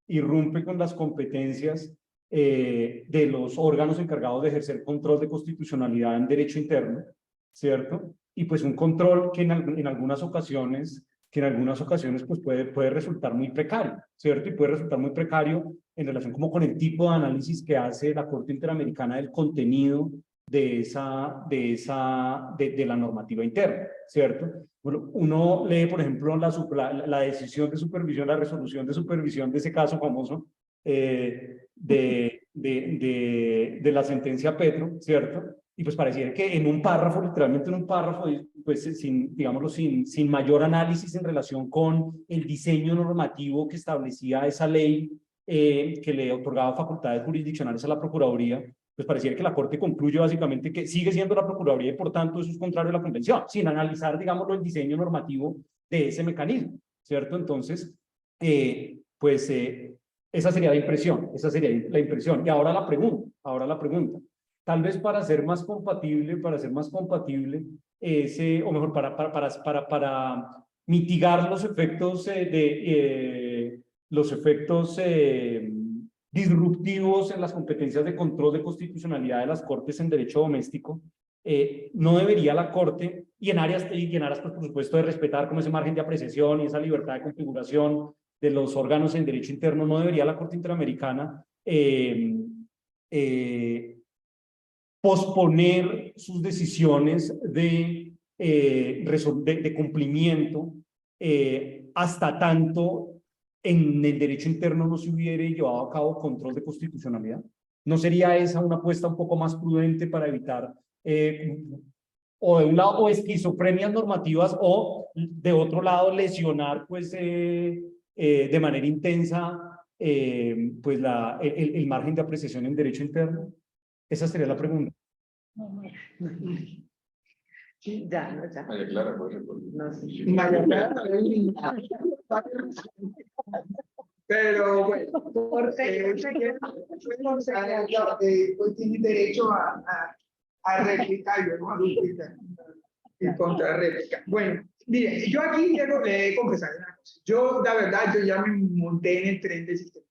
irrumpe con las competencias de los órganos encargados de ejercer control de constitucionalidad en derecho interno, ¿cierto? Y pues un control que en algunas ocasiones pues puede resultar muy precario, ¿cierto? Y puede resultar muy precario en relación como con el tipo de análisis que hace la Corte Interamericana del contenido de la normativa interna, ¿cierto? Bueno, uno lee, por ejemplo, la decisión de supervisión, la resolución de supervisión de ese caso famoso de la sentencia Petro, ¿cierto? Y pues pareciera que en un párrafo, literalmente en un párrafo, pues digámoslo, sin mayor análisis en relación con el diseño normativo que establecía esa ley que le otorgaba facultades jurisdiccionales a la Procuraduría, pues pareciera que la Corte concluye básicamente que sigue siendo la Procuraduría y por tanto eso es contrario a la Convención, sin analizar, digámoslo, el diseño normativo de ese mecanismo, ¿cierto? Entonces, esa sería la impresión. Y ahora la pregunta. Tal vez para ser más compatible ese, o mejor, para mitigar los efectos disruptivos en las competencias de control de constitucionalidad de las Cortes en derecho doméstico, no debería la Corte, y en aras, pues, por supuesto, de respetar como ese margen de apreciación y esa libertad de configuración de los órganos en derecho interno, no debería la Corte Interamericana posponer sus decisiones de cumplimiento hasta tanto en el derecho interno no se hubiera llevado a cabo control de constitucionalidad. ¿No sería esa una apuesta un poco más prudente para evitar o de un lado o esquizofrenias normativas o de otro lado lesionar pues de manera intensa pues el margen de apreciación en derecho interno? Esa sería la pregunta. Sí, ya. María Clara, puede responder. No sé. Pero bueno, pues tiene derecho a replicar, yo no a duplicar, en contrarréplica. Bueno, mire, yo aquí quiero confesar una cosa. Yo, la verdad, yo ya me monté en el tren del sistema.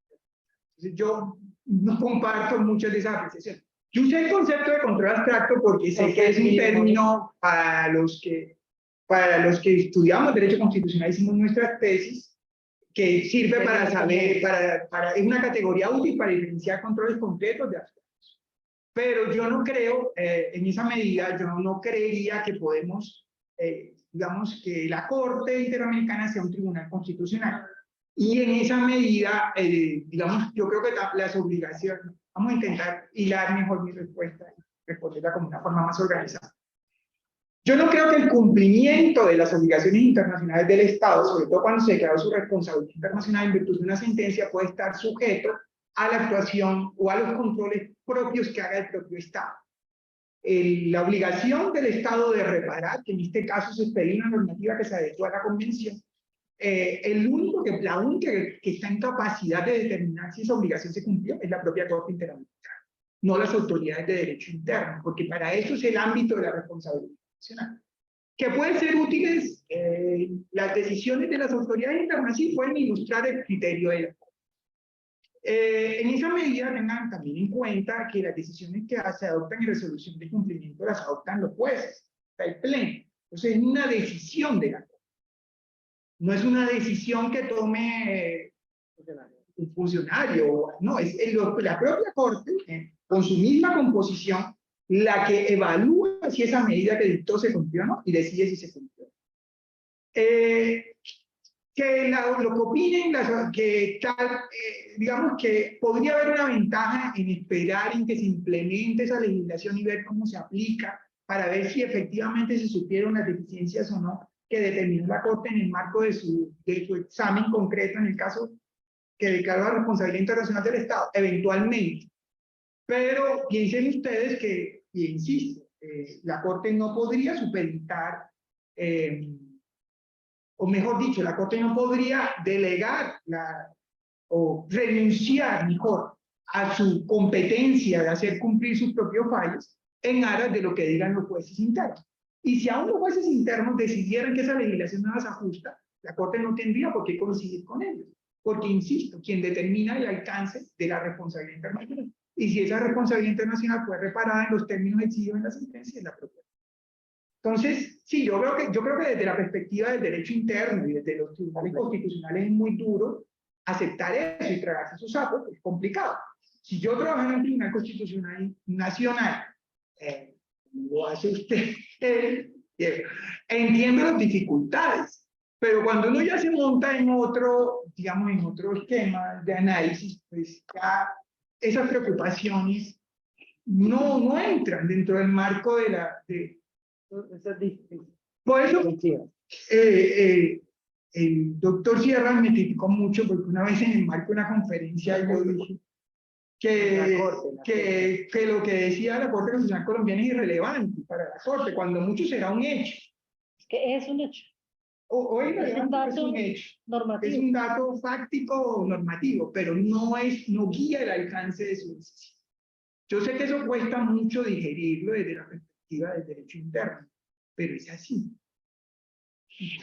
Entonces, yo no comparto muchas de esas apreciaciones. Yo usé el concepto de control abstracto porque sé que es un término para los que estudiamos derecho constitucional, hicimos nuestras tesis, que sirve para saber, es una categoría útil para diferenciar controles concretos de abstractos. Pero yo no creo, en esa medida, yo no creería que podemos, digamos, que la Corte Interamericana sea un tribunal constitucional. Y en esa medida, digamos, yo creo que las obligaciones, vamos a intentar hilar mejor mi respuesta y responderla como una forma más organizada. Yo no creo que el cumplimiento de las obligaciones internacionales del Estado, sobre todo cuando se declaró su responsabilidad internacional en virtud de una sentencia, puede estar sujeto a la actuación o a los controles propios que haga el propio Estado. La obligación del Estado de reparar, que en este caso se expedir una normativa que se adecua a la Convención, la única que está en capacidad de determinar si esa obligación se cumplió es la propia Corte Interamericana, no las autoridades de derecho interno, porque para eso es el ámbito de la responsabilidad nacional. Que pueden ser útiles, las decisiones de las autoridades internas sí pueden ilustrar el criterio de la Corte. En esa medida tengan también en cuenta que las decisiones que se adoptan en resolución de cumplimiento las adoptan los jueces, el pleno. Entonces es una decisión de la Corte. No es una decisión que tome un funcionario, no, es la propia Corte, con su misma composición, la que evalúa si esa medida que dictó se cumplió o no, y decide si se cumplió. Lo que opinen, que tal, digamos que podría haber una ventaja en esperar en que se implemente esa legislación y ver cómo se aplica, para ver si efectivamente se supieron las deficiencias o no que determinó la Corte en el marco de su examen concreto, en el caso que declaró la responsabilidad internacional del Estado, eventualmente. Pero piensen ustedes que, y insisto, la Corte no podría supeditar, o mejor dicho, la Corte no podría delegar o renunciar, mejor, a su competencia de hacer cumplir sus propios fallos en aras de lo que digan los jueces internos. Y si aún los jueces internos decidieran que esa legislación no las ajusta, la Corte no tendría por qué coincidir con ellos. Porque, insisto, quien determina el alcance de la responsabilidad internacional. Y si esa responsabilidad internacional fue reparada en los términos exigidos en la sentencia, es la propia. Entonces, sí, yo creo que desde la perspectiva del derecho interno y desde los tribunales constitucionales es muy duro aceptar eso y tragarse esos sapos, es complicado. Si yo trabajo en un tribunal constitucional nacional, lo hace usted, entiendo las dificultades, pero cuando uno ya se monta en otro, digamos, en otro esquema de análisis, pues ya esas preocupaciones no entran dentro del marco de la... Por eso, el doctor Sierra me criticó mucho porque una vez en el marco de una conferencia yo dije que lo que decía la Corte Constitucional Colombiana es irrelevante para la Corte, cuando mucho será un hecho. Es que es un hecho. O es Es un dato un hecho. normativo. Es un dato fáctico o normativo, pero no guía el alcance de su decisión. Yo sé que eso cuesta mucho digerirlo desde la perspectiva del derecho interno, pero es así.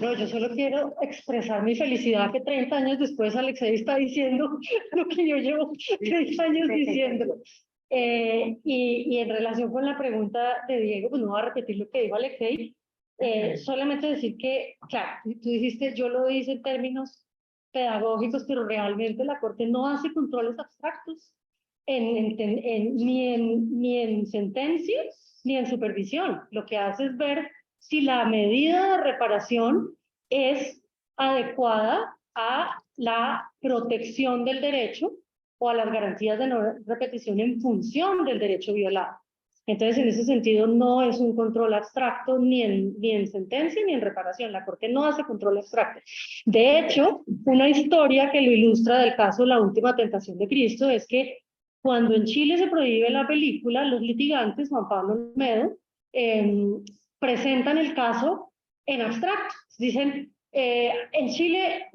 No, yo solo quiero expresar mi felicidad que 30 años después Alexei está diciendo lo que yo llevo 30 años diciendo. Y en relación con la pregunta de Diego, pues no voy a repetir lo que dijo Alexei, solamente decir que, claro, tú dijiste, yo lo hice en términos pedagógicos, pero realmente la Corte no hace controles abstractos ni en sentencias ni en supervisión. Lo que hace es ver si la medida de reparación es adecuada a la protección del derecho o a las garantías de no repetición en función del derecho violado. Entonces, en ese sentido, no es un control abstracto ni en sentencia ni en reparación. La Corte no hace control abstracto. De hecho, una historia que lo ilustra del caso La Última Tentación de Cristo es que cuando en Chile se prohíbe la película, los litigantes, Juan Pablo Olmedo, presentan el caso en abstracto. Dicen, en Chile,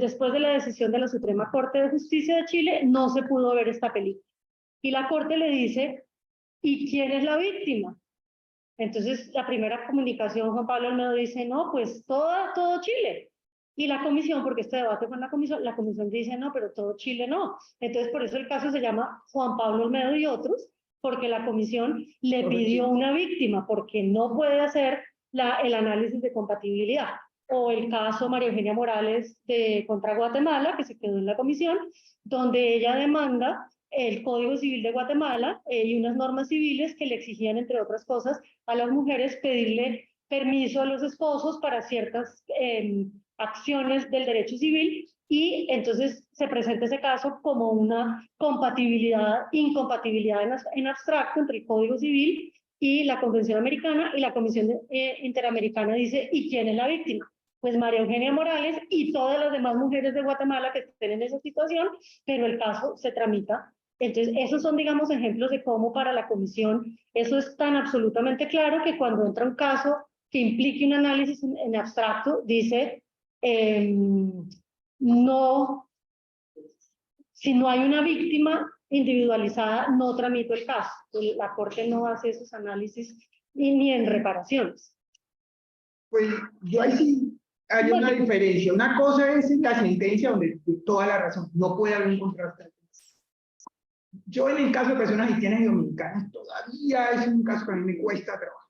después de la decisión de la Suprema Corte de Justicia de Chile, no se pudo ver esta película. Y la Corte le dice, ¿y quién es la víctima? Entonces, la primera comunicación, Juan Pablo Olmedo dice, no, pues todo Chile. Y la comisión, porque este debate fue en la comisión dice, no, pero todo Chile no. Entonces, por eso el caso se llama Juan Pablo Olmedo y otros, porque la comisión le pidió una víctima, porque no puede hacer el análisis de compatibilidad. O el caso María Eugenia Morales contra Guatemala, que se quedó en la comisión, donde ella demanda el Código Civil de Guatemala y unas normas civiles que le exigían, entre otras cosas, a las mujeres pedirle permiso a los esposos para ciertas acciones del derecho civil, y entonces se presenta ese caso como una incompatibilidad en abstracto entre el Código Civil y la Convención Americana, y la Comisión Interamericana dice, ¿y quién es la víctima? Pues María Eugenia Morales y todas las demás mujeres de Guatemala que estén en esa situación, pero el caso se tramita. Entonces, esos son, digamos, ejemplos de cómo para la comisión eso es tan absolutamente claro que cuando entra un caso que implique un análisis en abstracto, dice, no, si no hay una víctima individualizada, no tramito el caso. La Corte no hace esos análisis ni en reparaciones. Pues yo ahí sí hay una diferencia. Una cosa es la sentencia donde toda la razón, no puede haber un contraste. Yo en el caso de personas haitianas y dominicanas todavía es un caso que a mí me cuesta trabajar.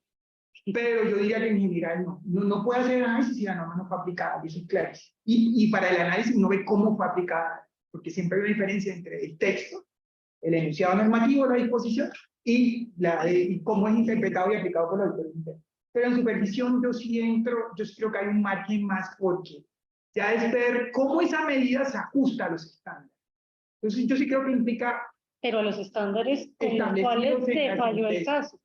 Pero yo diría que en general no puede hacer análisis si la norma no fue aplicada, eso es claro. Y para el análisis uno ve cómo fue aplicada porque siempre hay una diferencia entre el texto, el enunciado normativo, la disposición, y cómo es interpretado y aplicado por los autores internos. Pero en supervisión yo sí creo que hay un margen más, porque ya es ver cómo esa medida se ajusta a los estándares. Entonces yo sí creo que implica Pero a los estándares con los establecidos cuales en se la falló el sentencia. caso.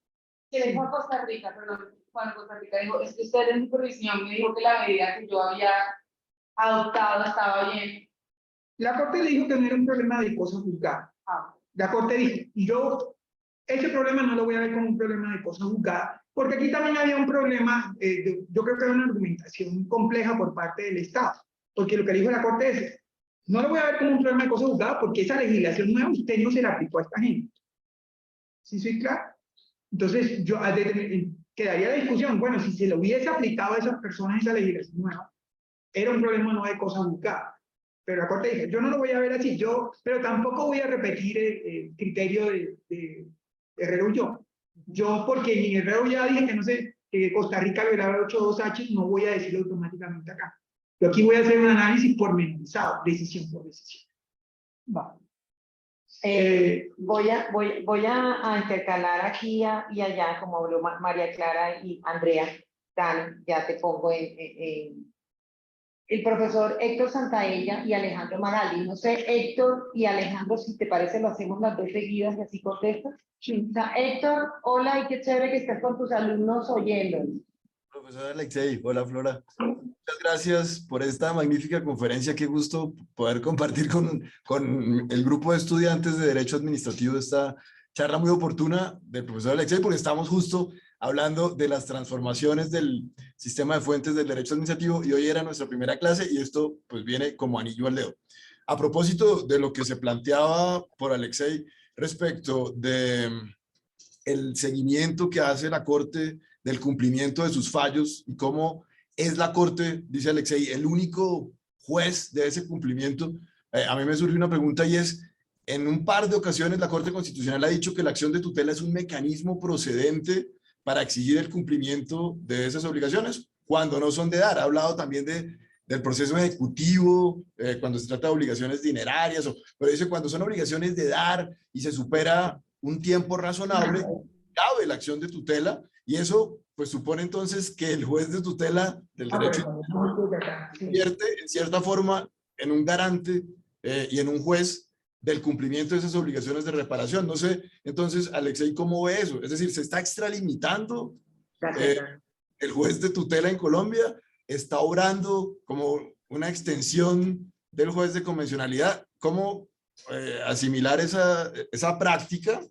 Que dijo a Costa Rica, perdón, cuando Costa Rica dijo, es que usted en supervisión me dijo que la medida que yo había adoptado estaba bien. La Corte le dijo que no era un problema de cosa juzgada. Ah, La Corte dijo, y yo ese problema no lo voy a ver como un problema de cosa juzgada, porque aquí también había un problema, yo creo que era una argumentación compleja por parte del Estado, porque lo que dijo la Corte es, no lo voy a ver como un problema de cosa juzgada, porque esa legislación nueva usted no se la aplicó a esta gente. ¿Sí soy claro? Entonces, quedaría la discusión, bueno, si se lo hubiese aplicado a esas personas esa legislación nueva, era un problema no de cosa juzgada. Pero la Corte dice, yo no lo voy a ver así, pero tampoco voy a repetir el criterio de Herrero Ulloa. Yo, porque en Herrero ya dije que no sé, que Costa Rica violaba 8.2H, no voy a decirlo automáticamente acá. Yo aquí voy a hacer un análisis pormenorizado, decisión por decisión. Va. Voy a intercalar aquí y allá, como habló María Clara y Andrea. Dan, ya te pongo el profesor Héctor Santaella y Alejandro Magaldi. No sé, Héctor y Alejandro, si te parece, lo hacemos las dos seguidas y así contestas. Sí. O sea, Héctor, hola y qué chévere que estés con tus alumnos oyendo. Profesor Alexei, hola Flora. Muchas gracias por esta magnífica conferencia. Qué gusto poder compartir con el grupo de estudiantes de Derecho Administrativo esta charla muy oportuna del profesor Alexei, porque estamos justo hablando de las transformaciones del sistema de fuentes del derecho administrativo y hoy era nuestra primera clase y esto pues viene como anillo al dedo. A propósito de lo que se planteaba por Alexei respecto de el seguimiento que hace la Corte del cumplimiento de sus fallos y cómo es la Corte, dice Alexei, el único juez de ese cumplimiento. A mí me surge una pregunta y es, en un par de ocasiones la Corte Constitucional ha dicho que la acción de tutela es un mecanismo procedente para exigir el cumplimiento de esas obligaciones, cuando no son de dar. Ha hablado también del proceso ejecutivo, cuando se trata de obligaciones dinerarias, pero dice cuando son obligaciones de dar y se supera un tiempo razonable, cabe la acción de tutela y eso pues supone entonces que el juez de tutela del derecho se convierte en cierta forma en un garante y en un juez del cumplimiento de esas obligaciones de reparación. No sé, entonces, Alexei, ¿cómo ve eso? Es decir, ¿se está extralimitando el juez de tutela en Colombia? ¿Está obrando como una extensión del juez de convencionalidad? ¿Cómo asimilar esa práctica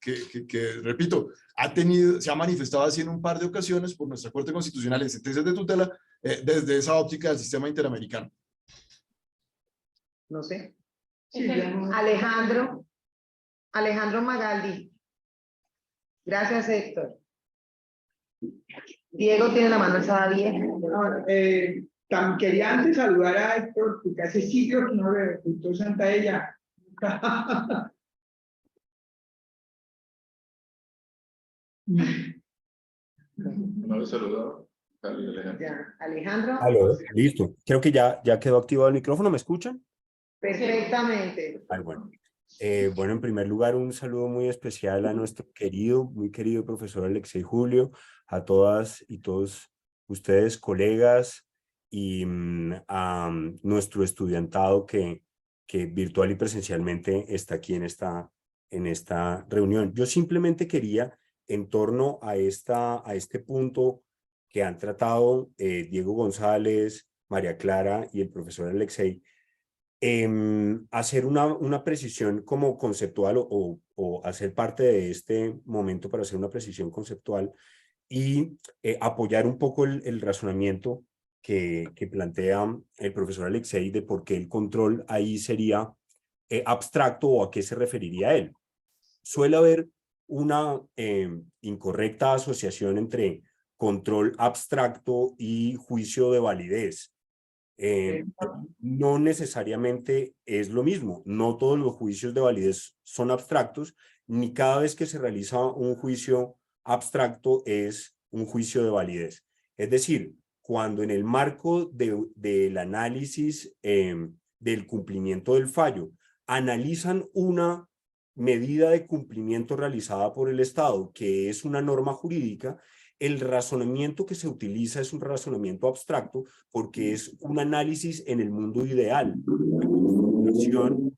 que, repito, se ha manifestado así en un par de ocasiones por nuestra Corte Constitucional en sentencias de tutela desde esa óptica del sistema interamericano? No sé. Sí, Alejandro Magaldi. Gracias, Héctor. Diego tiene la mano alzada bien. Quería antes saludar a Héctor, porque hace siglos que no veo, doctor Santaella. No lo he saludado. Ya, Alejandro. Aló, listo. Creo que ya quedó activado el micrófono. ¿Me escuchan? Perfectamente. Ay, bueno. Bueno, en primer lugar, un saludo muy especial a nuestro muy querido profesor Alexei Julio, a todas y todos ustedes, colegas, y a nuestro estudiantado que virtual y presencialmente está aquí en esta reunión. Yo simplemente quería, en torno a este punto que han tratado Diego González, María Clara y el profesor Alexei, hacer una precisión como conceptual o hacer parte de este momento para hacer una precisión conceptual y apoyar un poco el razonamiento que plantea el profesor Alexei de por qué el control ahí sería abstracto o a qué se referiría él. Suele haber una incorrecta asociación entre control abstracto y juicio de validez. No necesariamente es lo mismo. No todos los juicios de validez son abstractos, ni cada vez que se realiza un juicio abstracto es un juicio de validez. Es decir, cuando en el marco del análisis del cumplimiento del fallo, analizan una medida de cumplimiento realizada por el Estado, que es una norma jurídica, el razonamiento que se utiliza es un razonamiento abstracto porque es un análisis en el mundo ideal,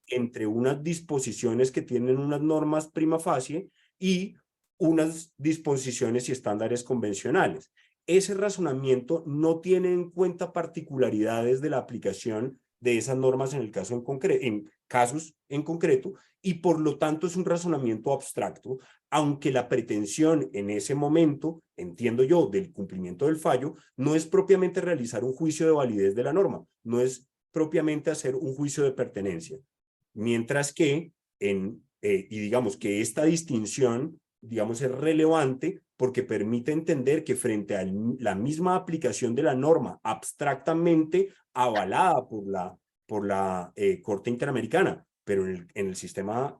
entre unas disposiciones que tienen unas normas prima facie y unas disposiciones y estándares convencionales. Ese razonamiento no tiene en cuenta particularidades de la aplicación de esas normas en el caso en casos en concreto, y por lo tanto es un razonamiento abstracto, aunque la pretensión en ese momento, entiendo yo, del cumplimiento del fallo, no es propiamente realizar un juicio de validez de la norma, no es propiamente hacer un juicio de pertenencia. Mientras que, y digamos que esta distinción, digamos, es relevante porque permite entender que frente a la misma aplicación de la norma abstractamente avalada por la Corte Interamericana, pero en el sistema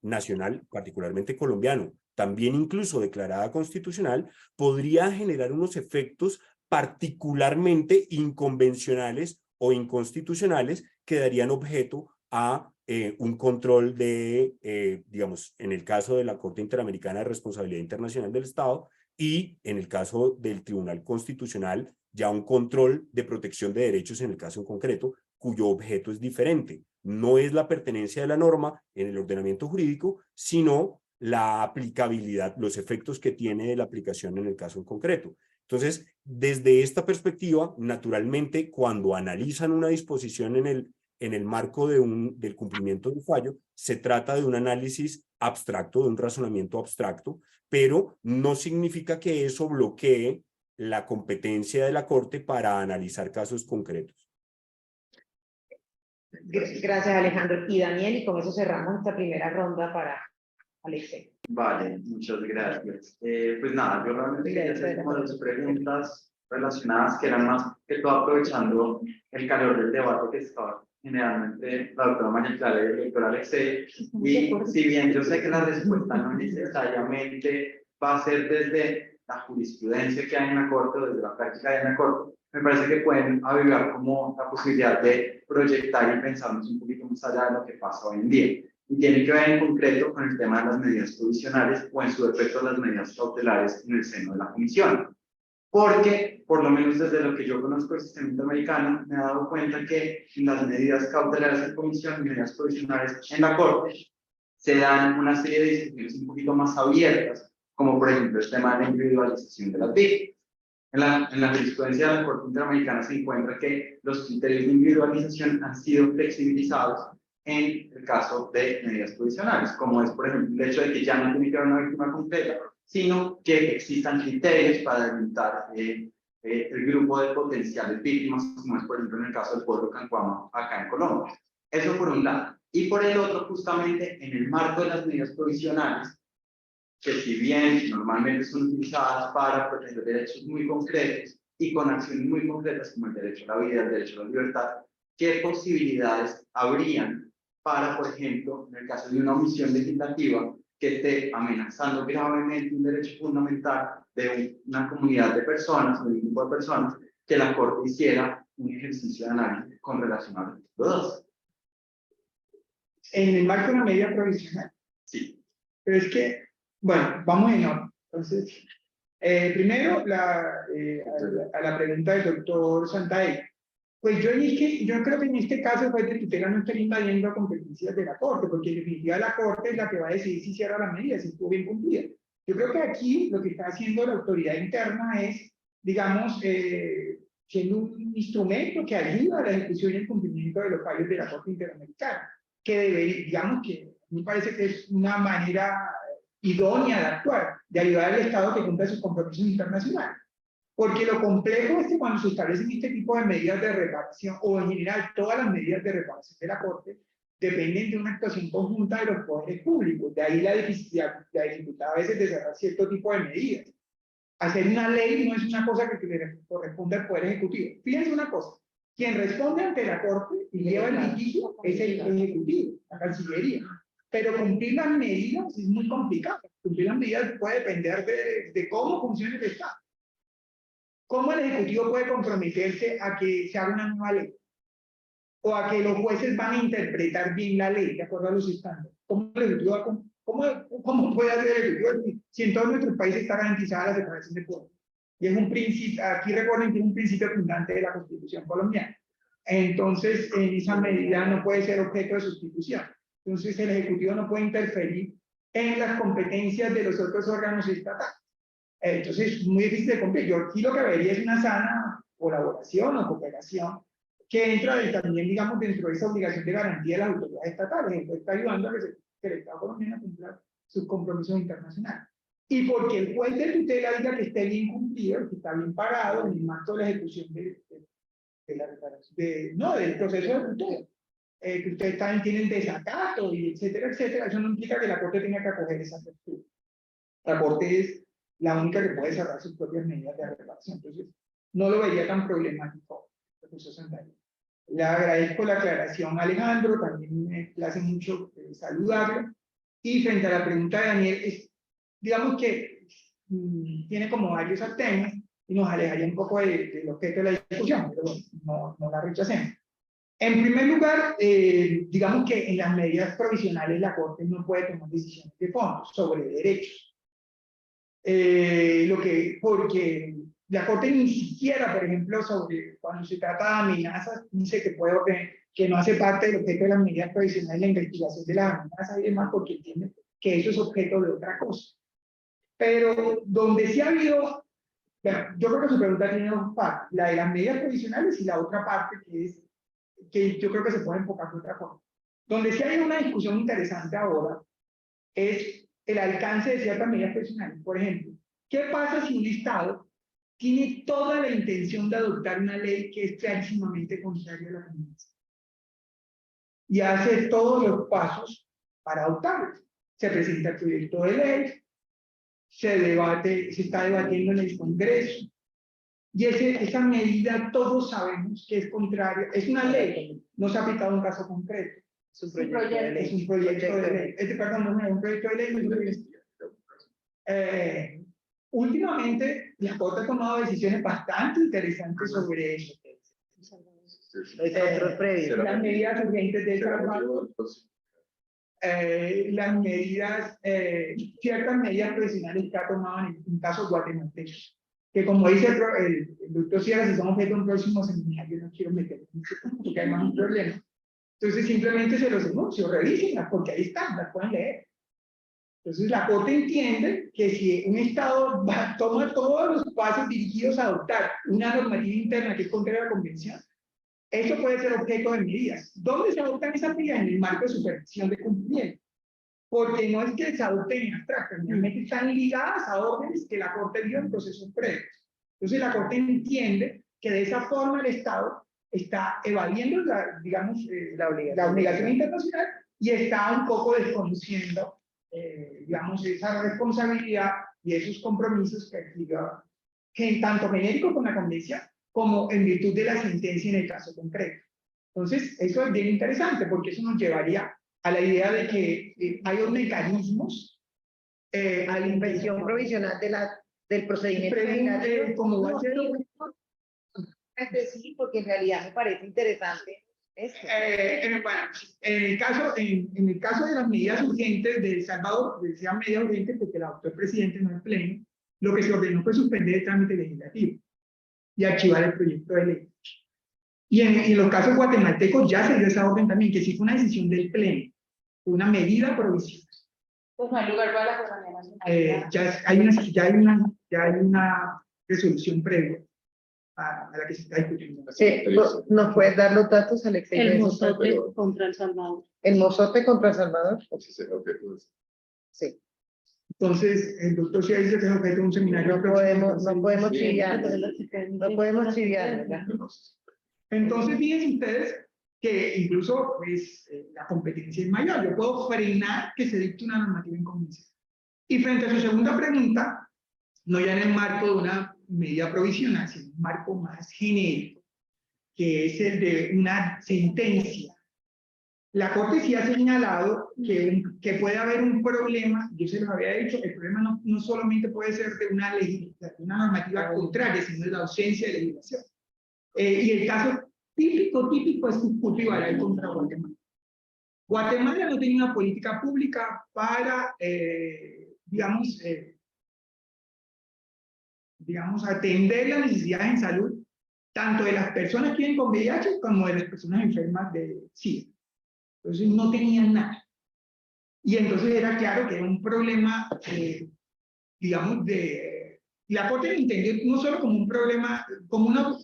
nacional, particularmente colombiano, también incluso declarada constitucional, podría generar unos efectos particularmente inconvencionales o inconstitucionales que darían objeto a un control de, digamos, en el caso de la Corte Interamericana de Responsabilidad Internacional del Estado y en el caso del Tribunal Constitucional, ya un control de protección de derechos en el caso en concreto, cuyo objeto es diferente. No es la pertenencia de la norma en el ordenamiento jurídico, sino la aplicabilidad, los efectos que tiene la aplicación en el caso en concreto. Entonces, desde esta perspectiva, naturalmente, cuando analizan una disposición en el marco del cumplimiento de un fallo, se trata de un análisis abstracto, de un razonamiento abstracto, pero no significa que eso bloquee la competencia de la Corte para analizar casos concretos. Gracias, Alejandro. Y Daniel, y con eso cerramos esta primera ronda para Alexei. Vale, muchas gracias. Pues nada, yo realmente quería hacer como dos preguntas relacionadas que eran más que todo aprovechando el calor del debate que estaba generalmente la doctora María Clara y el doctor Alexei. Y si bien yo sé que la respuesta no necesariamente va a ser desde la jurisprudencia que hay en la Corte o desde la práctica de la Corte, me parece que pueden avivar como la posibilidad de proyectar y pensarnos un poquito más allá de lo que pasa hoy en día. Y tiene que ver en concreto con el tema de las medidas provisionales o en su defecto las medidas cautelares en el seno de la Comisión. Porque, por lo menos desde lo que yo conozco del sistema interamericano, me he dado cuenta que las medidas cautelares en Comisión y medidas provisionales en la Corte se dan una serie de discusiones un poquito más abiertas, como por ejemplo el tema de la individualización de las víctimas. En la jurisprudencia de la Corte Interamericana se encuentra que los criterios de individualización han sido flexibilizados en el caso de medidas provisionales, como es, por ejemplo, el hecho de que ya no tiene que haber una víctima completa, sino que existan criterios para delimitar el grupo de potenciales víctimas, como es, por ejemplo, en el caso del pueblo Cancuamo, acá en Colombia. Eso por un lado. Y por el otro, justamente, en el marco de las medidas provisionales, que si bien normalmente son utilizadas para proteger derechos muy concretos y con acciones muy concretas como el derecho a la vida, el derecho a la libertad, ¿qué posibilidades habrían para, por ejemplo, en el caso de una omisión legislativa que esté amenazando gravemente un derecho fundamental de una comunidad de personas, de un grupo de personas, que la Corte hiciera un ejercicio de análisis con relación al artículo 2? En el marco de una medida provisional. Sí. Pero es que, bueno, vamos en orden. Entonces, primero, a la pregunta del doctor Santaella. Pues yo creo que en este caso, pues, de tutela no estaría invadiendo competencias de la Corte, porque en definitiva la Corte es la que va a decidir si cierra la medida, si estuvo bien cumplida. Yo creo que aquí lo que está haciendo la autoridad interna es, digamos, siendo un instrumento que ayuda a la ejecución y el cumplimiento de los fallos de la Corte Interamericana, que debe, digamos que me parece que es una manera idónea de actuar, de ayudar al Estado que cumpla sus compromisos internacionales. Porque lo complejo es que cuando se establecen este tipo de medidas de reparación, o en general todas las medidas de reparación de la Corte, dependen de una actuación conjunta de los poderes públicos. De ahí la dificultad a veces de cerrar cierto tipo de medidas. Hacer una ley no es una cosa que le corresponde al Poder Ejecutivo. Fíjense una cosa, quien responde ante la Corte y lleva el litigio es el Ejecutivo, la Cancillería. Pero cumplir las medidas es muy complicado. Cumplir las medidas puede depender de cómo funciona el Estado. ¿Cómo el Ejecutivo puede comprometerse a que se haga una nueva ley? o a que los jueces van a interpretar bien la ley de acuerdo a los estándares. ¿Cómo puede hacer el Ejecutivo si en todos nuestros países está garantizada la separación de poderes? Y es un principio, aquí recuerden que es un principio fundante de la Constitución colombiana. Entonces, en esa medida no puede ser objeto de sustitución. Entonces, el Ejecutivo no puede interferir en las competencias de los otros órganos estatales. Entonces, es muy difícil de cumplir. Yo aquí lo que vería es una sana colaboración o cooperación que entra también, digamos, dentro de esa obligación de garantía de las autoridades estatales. Entonces, está ayudando a que el Estado colombiano cumpla sus compromisos internacionales. Y porque el juez de tutela diga que esté bien cumplido, que está bien pagado en el marco de la ejecución del proceso de tutela. Que ustedes también tienen desacato, y etcétera, etcétera. Eso no implica que la Corte tenga que acoger esa postura. La Corte es la única que puede cerrar sus propias medidas de reparación. Entonces, no lo vería tan problemático el profesor Santander. Le agradezco la aclaración a Alejandro, también me place mucho saludarlo. Y frente a la pregunta de Daniel, digamos que tiene como varios temas y nos alejaría un poco del objeto de la discusión, pero bueno, no la rechacemos. En primer lugar, digamos que en las medidas provisionales la Corte no puede tomar decisiones de fondo sobre derechos. Porque la Corte ni siquiera, por ejemplo, sobre cuando se trata de amenazas, dice que no hace parte del objeto de las medidas provisionales la investigación de las amenazas y demás, porque entiende que eso es objeto de otra cosa. Pero donde sí ha habido, bueno, yo creo que su pregunta tiene dos partes, la de las medidas provisionales y la otra parte que yo creo que se puede enfocar de otra forma. Donde sí hay una discusión interesante ahora es el alcance de ciertas medidas provisionales. Por ejemplo, ¿qué pasa si un Estado tiene toda la intención de adoptar una ley que es clarísimamente contraria a la convención y hace todos los pasos para adoptarla? Se presenta el proyecto de ley, se está debatiendo en el Congreso, y esa medida todos sabemos que es contraria, es una ley, no se ha aplicado un caso concreto. Es un proyecto de ley. Es un proyecto de ley. Perdón, no es un proyecto de ley, no es un proyecto de ley. Últimamente, la Corte ha tomado decisiones bastante interesantes sobre eso. Las medidas urgentes de Salvador, las medidas, ciertas medidas provisionales que ha tomado en un caso guatemalteco, que como dice el doctor Sierra, si son objeto de un próximo seminario, no quiero meterme en ese punto, porque hay más un problema. Entonces simplemente se los denuncio, revísenlas, porque ahí están, las pueden leer. Entonces la Corte entiende que si un Estado toma todos los pasos dirigidos a adoptar una normativa interna que es contraria a la Convención, eso puede ser objeto de medidas. ¿Dónde se adoptan esas medidas? En el marco de supervisión de cumplimiento. Porque no es que se adopten en abstracto, realmente están ligadas a órdenes que la Corte dio en procesos previos. Entonces la Corte entiende que de esa forma el Estado está evadiendo la obligación internacional y está un poco desconociendo esa responsabilidad y esos compromisos que en tanto genérico con la Convención como en virtud de la sentencia en el caso concreto. Entonces, eso es bien interesante porque eso nos llevaría a la idea de que hay unos mecanismos a la invención provisional del procedimiento legal, como va a ser Sí, porque en realidad me parece interesante esto. en el caso de las medidas urgentes de El Salvador, decían medidas urgentes porque la adoptó el presidente en el pleno, lo que se ordenó fue suspender el trámite legislativo y archivar el proyecto de ley. Y en los casos guatemaltecos ya se dio esa orden también, que sí fue una decisión del pleno, una medida provisional. Pues no hay lugar para la Corte Nacional. Ya hay una resolución previa a la que se está discutiendo. ¿Nos puedes dar los datos, Alexei? El Mozote contra El Salvador. ¿El Mozote contra El Salvador? Sí. Entonces, el doctor Cia dice que es objeto de un seminario. No podemos chiviar. No podemos chiviar, ¿verdad? Entonces, fíjense ustedes que incluso pues, la competencia es mayor. Yo puedo frenar que se dicte una normativa en convención. Y frente a su segunda pregunta, no ya en el marco de una medida provisional, sino en un marco más genérico, que es el de una sentencia. La Corte sí ha señalado que puede haber un problema, yo se los había dicho, el problema no solamente puede ser de una normativa contraria, sino de la ausencia de legislación. Y el caso típico es Cuscuto y Baray contra Guatemala. Guatemala no tenía una política pública para, digamos, atender las necesidades en salud, tanto de las personas que viven con VIH como de las personas enfermas de SIDA. Entonces no tenían nada. Y entonces era claro que era un problema, digamos, la Corte lo entendió no solo como un problema, como una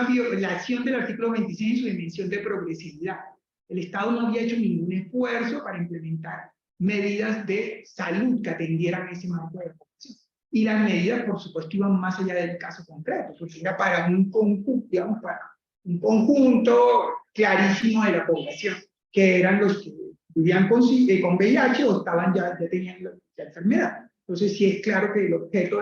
violación del artículo 26 en su dimensión de progresividad. El Estado no había hecho ningún esfuerzo para implementar medidas de salud que atendieran ese marco de la población. Y las medidas, por supuesto, iban más allá del caso concreto, porque era para un conjunto, digamos, para un conjunto clarísimo de la población, que eran los que vivían con VIH o estaban ya tenían la enfermedad. Entonces, sí es claro que el objeto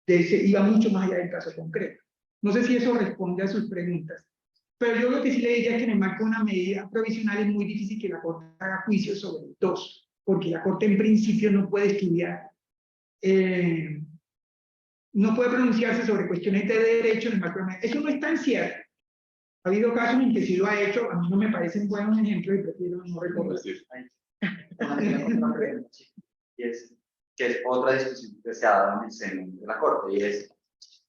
de ese iba mucho más allá del caso concreto. No sé si eso responde a sus preguntas, pero yo lo que sí le diría es que en el marco de una medida provisional es muy difícil que la Corte haga juicio sobre dos, porque la Corte en principio no puede estudiar, no puede pronunciarse sobre cuestiones de derecho en el marco de una medida. Eso no es tan cierto. Ha habido casos en que sí lo ha hecho, a mí no me parecen buenos ejemplos y prefiero no recordar. Y es que es otra discusión que se ha dado en el seno de la Corte, y es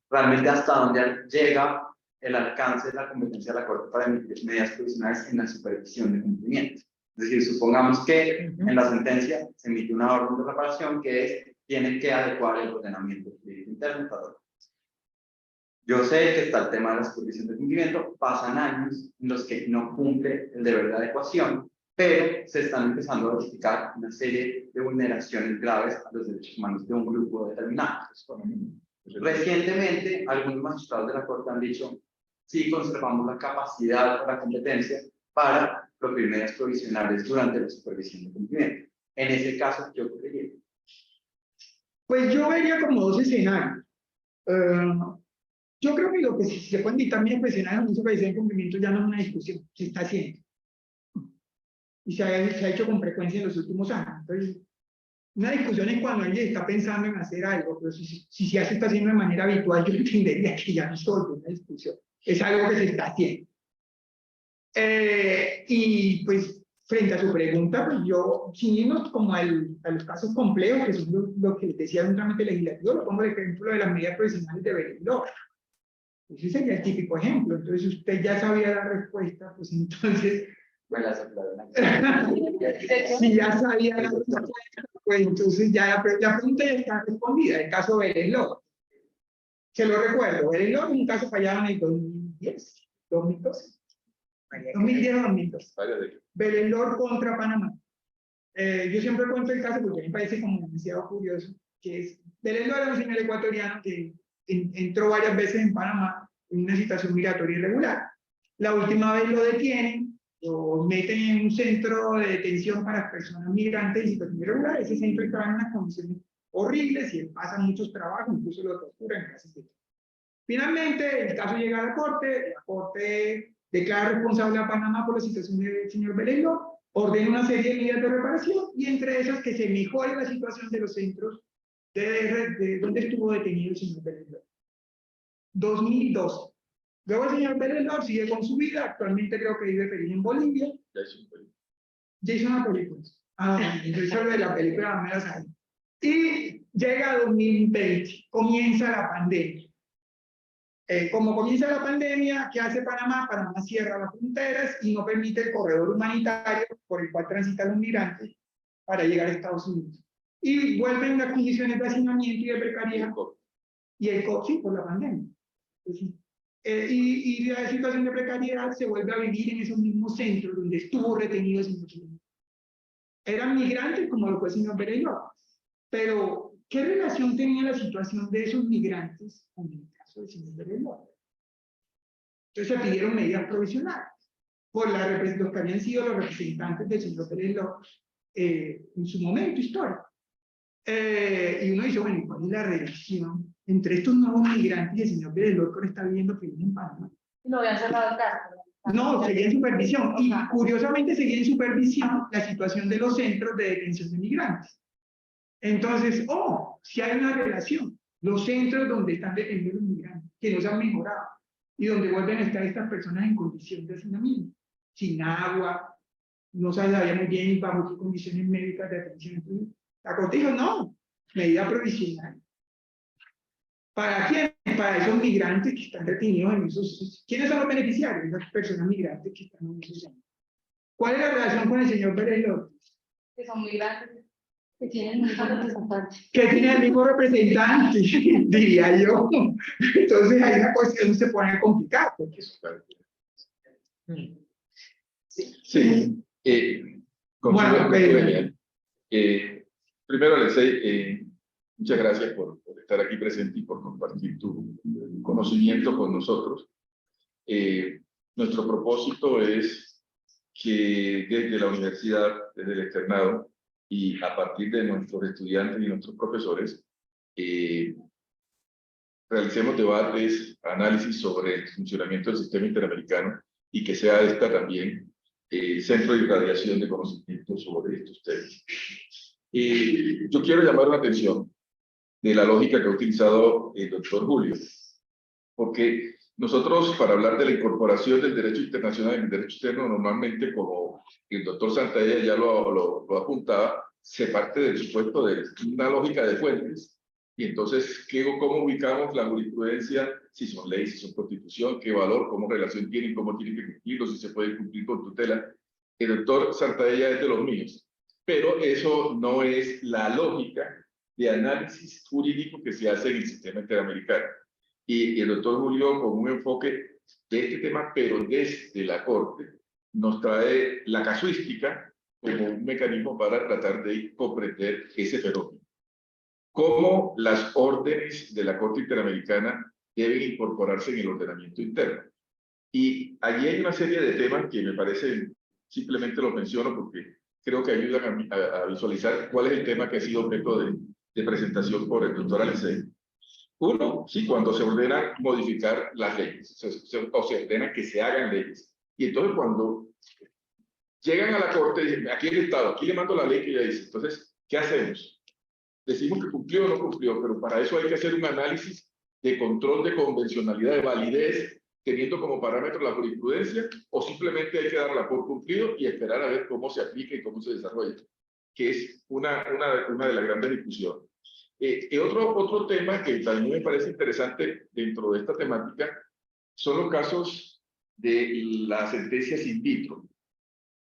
realmente hasta dónde llega el alcance de la competencia de la Corte para emitir medidas provisionales en la supervisión de cumplimiento. Es decir, supongamos que en la sentencia se emite una orden de reparación que tiene que adecuar el ordenamiento jurídico interno para todo. Yo sé que está el tema de la supervisión de cumplimiento, pasan años en los que no cumple el deber de adecuación, pero se están empezando a verificar una serie de vulneraciones graves a los derechos humanos de un grupo determinado. Recientemente, algunos magistrados de la Corte han dicho, sí conservamos la capacidad o la competencia para proferir medidas provisionales durante la supervisión de cumplimiento. En ese caso, ¿qué ocurriría? Pues yo vería como dos escenarios. Yo creo que lo que se pueden dictar medidas provisionales en un supervisión de cumplimiento ya no es una discusión, se está haciendo. Y se ha hecho con frecuencia en los últimos años. Entonces, una discusión es cuando alguien está pensando en hacer algo, pero si ya se está haciendo de manera habitual, yo entendería que ya no es solo una discusión, es algo que se está haciendo. Y pues, frente a su pregunta, pues yo, sin irnos como a los casos complejos, que son lo que les decía de un trámite legislativo, lo pongo el ejemplo de las medidas provisionales de Belén-Lora. Ese sería el típico ejemplo. Entonces, usted ya sabía la respuesta, pues entonces... si ya sabía la respuesta, pues entonces ya la pregunta ya está respondida. El caso Belén-Lora. Se lo recuerdo, Belén-Lora es un caso fallado en el 2010, 2012. 2010-2012. Belén-Lora contra Panamá. Yo siempre cuento el caso porque a mí me parece como demasiado curioso, que es, Belén-Lora era un señor ecuatoriano que entró varias veces en Panamá en una situación migratoria irregular. La última vez lo detienen, lo meten en un centro de detención para personas migrantes en situación irregular. Ese centro estaba en unas condiciones horribles y él pasa muchos trabajos, incluso lo torturan. Finalmente, el caso llega a la Corte declara responsable a Panamá por la situación del señor Belén-Lora, ordena una serie de medidas de reparación y entre esas que se mejore la situación de los centros de donde estuvo detenido el señor Belén-Lora. 2012. Luego el señor Belén-Lora sigue con su vida, actualmente creo que vive feliz en Bolivia. Ya hizo una película. Entonces sobre la película no me la sabe. Y llega 2020, comienza la pandemia. Como comienza la pandemia, ¿qué hace Panamá? Panamá cierra las fronteras y no permite el corredor humanitario por el cual transitan los migrantes para llegar a Estados Unidos. Y vuelven las condiciones de hacinamiento y de precariedad. Y el COVID, sí, por la pandemia. Y la situación de precariedad se vuelve a vivir en esos mismos centros donde estuvo retenido ese señor. Eran migrantes como lo fue el señor Belén-Lora. Pero, ¿qué relación tenía la situación de esos migrantes con el caso del señor Belén-Lora? Entonces se pidieron medidas provisionales por los que habían sido los representantes del señor Belén-Lora en su momento histórico. Y uno dice, bueno, ¿cuál es la relación entre estos nuevos migrantes y el señor Belén-Lora que ahora está viviendo feliz en Panamá? No habían cerrado el caso. No, seguía en supervisión. Y curiosamente seguía en supervisión la situación de los centros de detención de migrantes. Entonces, si hay una relación. Los centros donde están detenidos los migrantes, que no se han mejorado. y donde vuelven a estar estas personas en condición de hacinamiento, sin agua, no se sabía muy bien bajo qué condiciones médicas de atención. La Corte dijo, no, medida provisional. ¿Para quién? Para esos migrantes que están retenidos en esos... ¿Quiénes son los beneficiarios? Las personas migrantes que están en esos centros. ¿Cuál es la relación con el señor Pérez López? Que son muy grandes. Que tienen un representante. Que tiene el mismo representante, diría yo. Entonces ahí la cuestión se pone a complicar. Porque eso... Sí. Bueno, primero, Alexei, muchas gracias por estar aquí presente y por compartir tu conocimiento con nosotros. Nuestro propósito es que desde la universidad, desde el externado, y a partir de nuestros estudiantes y nuestros profesores, realicemos debates, análisis sobre el funcionamiento del sistema interamericano y que sea esta también centro de irradiación de conocimiento sobre estos temas. Yo quiero llamar la atención de la lógica que ha utilizado el doctor Julio, porque nosotros, para hablar de la incorporación del derecho internacional en el derecho externo, normalmente, como el doctor Santaella ya lo apuntaba, se parte del supuesto de una lógica de fuentes, y entonces, ¿cómo ubicamos la jurisprudencia? Si son leyes, si son constitución, qué valor, cómo relación tienen, cómo tienen que cumplirlo, si se puede cumplir con tutela. El doctor Santaella es de los míos, pero eso no es la lógica de análisis jurídico que se hace en el sistema interamericano. Y el doctor Julio, con un enfoque de este tema, pero desde la Corte, nos trae la casuística como un mecanismo para tratar de comprender ese fenómeno. Cómo las órdenes de la Corte Interamericana deben incorporarse en el ordenamiento interno. Y allí hay una serie de temas que me parecen, simplemente los menciono porque creo que ayudan a visualizar cuál es el tema que ha sido objeto de presentación por el doctor Alexei. Uno, sí, cuando se ordena modificar las leyes, o se ordena que se hagan leyes. Y entonces cuando llegan a la Corte, dicen, aquí el Estado, aquí le mando la ley que ya dice. Entonces, ¿qué hacemos? Decimos que cumplió o no cumplió, pero para eso hay que hacer un análisis de control de convencionalidad, de validez, teniendo como parámetro la jurisprudencia, o simplemente hay que darla por cumplido y esperar a ver cómo se aplica y cómo se desarrolla, que es una de las grandes discusiones. Otro tema que también me parece interesante dentro de esta temática son los casos de las sentencias in vitro,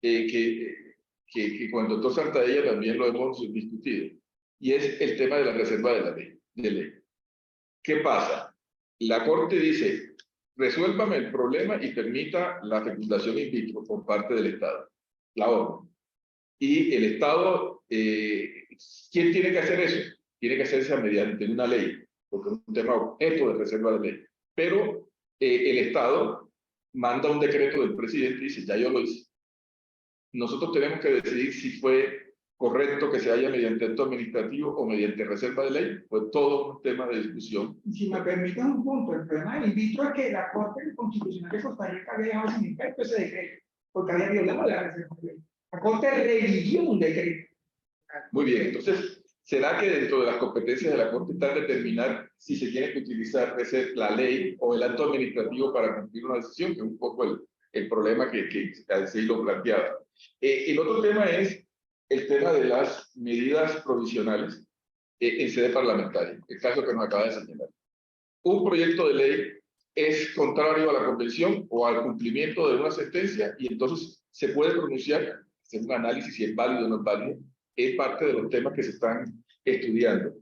que con el doctor Santaella también lo hemos discutido, y es el tema de la reserva de la ley. ¿Qué pasa? La Corte dice, resuélvame el problema y permita la fecundación in vitro por parte del Estado, la ONU. Y el Estado, ¿quién tiene que hacer eso? Tiene que hacerse mediante una ley, porque es un tema objeto de reserva de ley. Pero el Estado manda un decreto del presidente y dice, ya yo lo hice. Nosotros tenemos que decidir si fue correcto que se haya mediante acto administrativo o mediante reserva de ley, pues todo un tema de discusión. Si me permiten un punto, el problema del in vitro es que la Corte Constitucional de Costa Rica había dejado sin efecto ese decreto, porque había violado la reserva de ley. La Corte revivió un decreto. Muy bien, entonces, ¿será que dentro de las competencias de la Corte está determinar si se tiene que utilizar la ley o el acto administrativo para cumplir una decisión? Que es un poco el problema que así lo planteaba. El otro tema es el tema de las medidas provisionales en sede parlamentaria, el caso que nos acaba de señalar. Un proyecto de ley es contrario a la convención o al cumplimiento de una sentencia y entonces se puede pronunciar, hacer un análisis si es válido o no es válido, es parte de los temas que se están estudiando.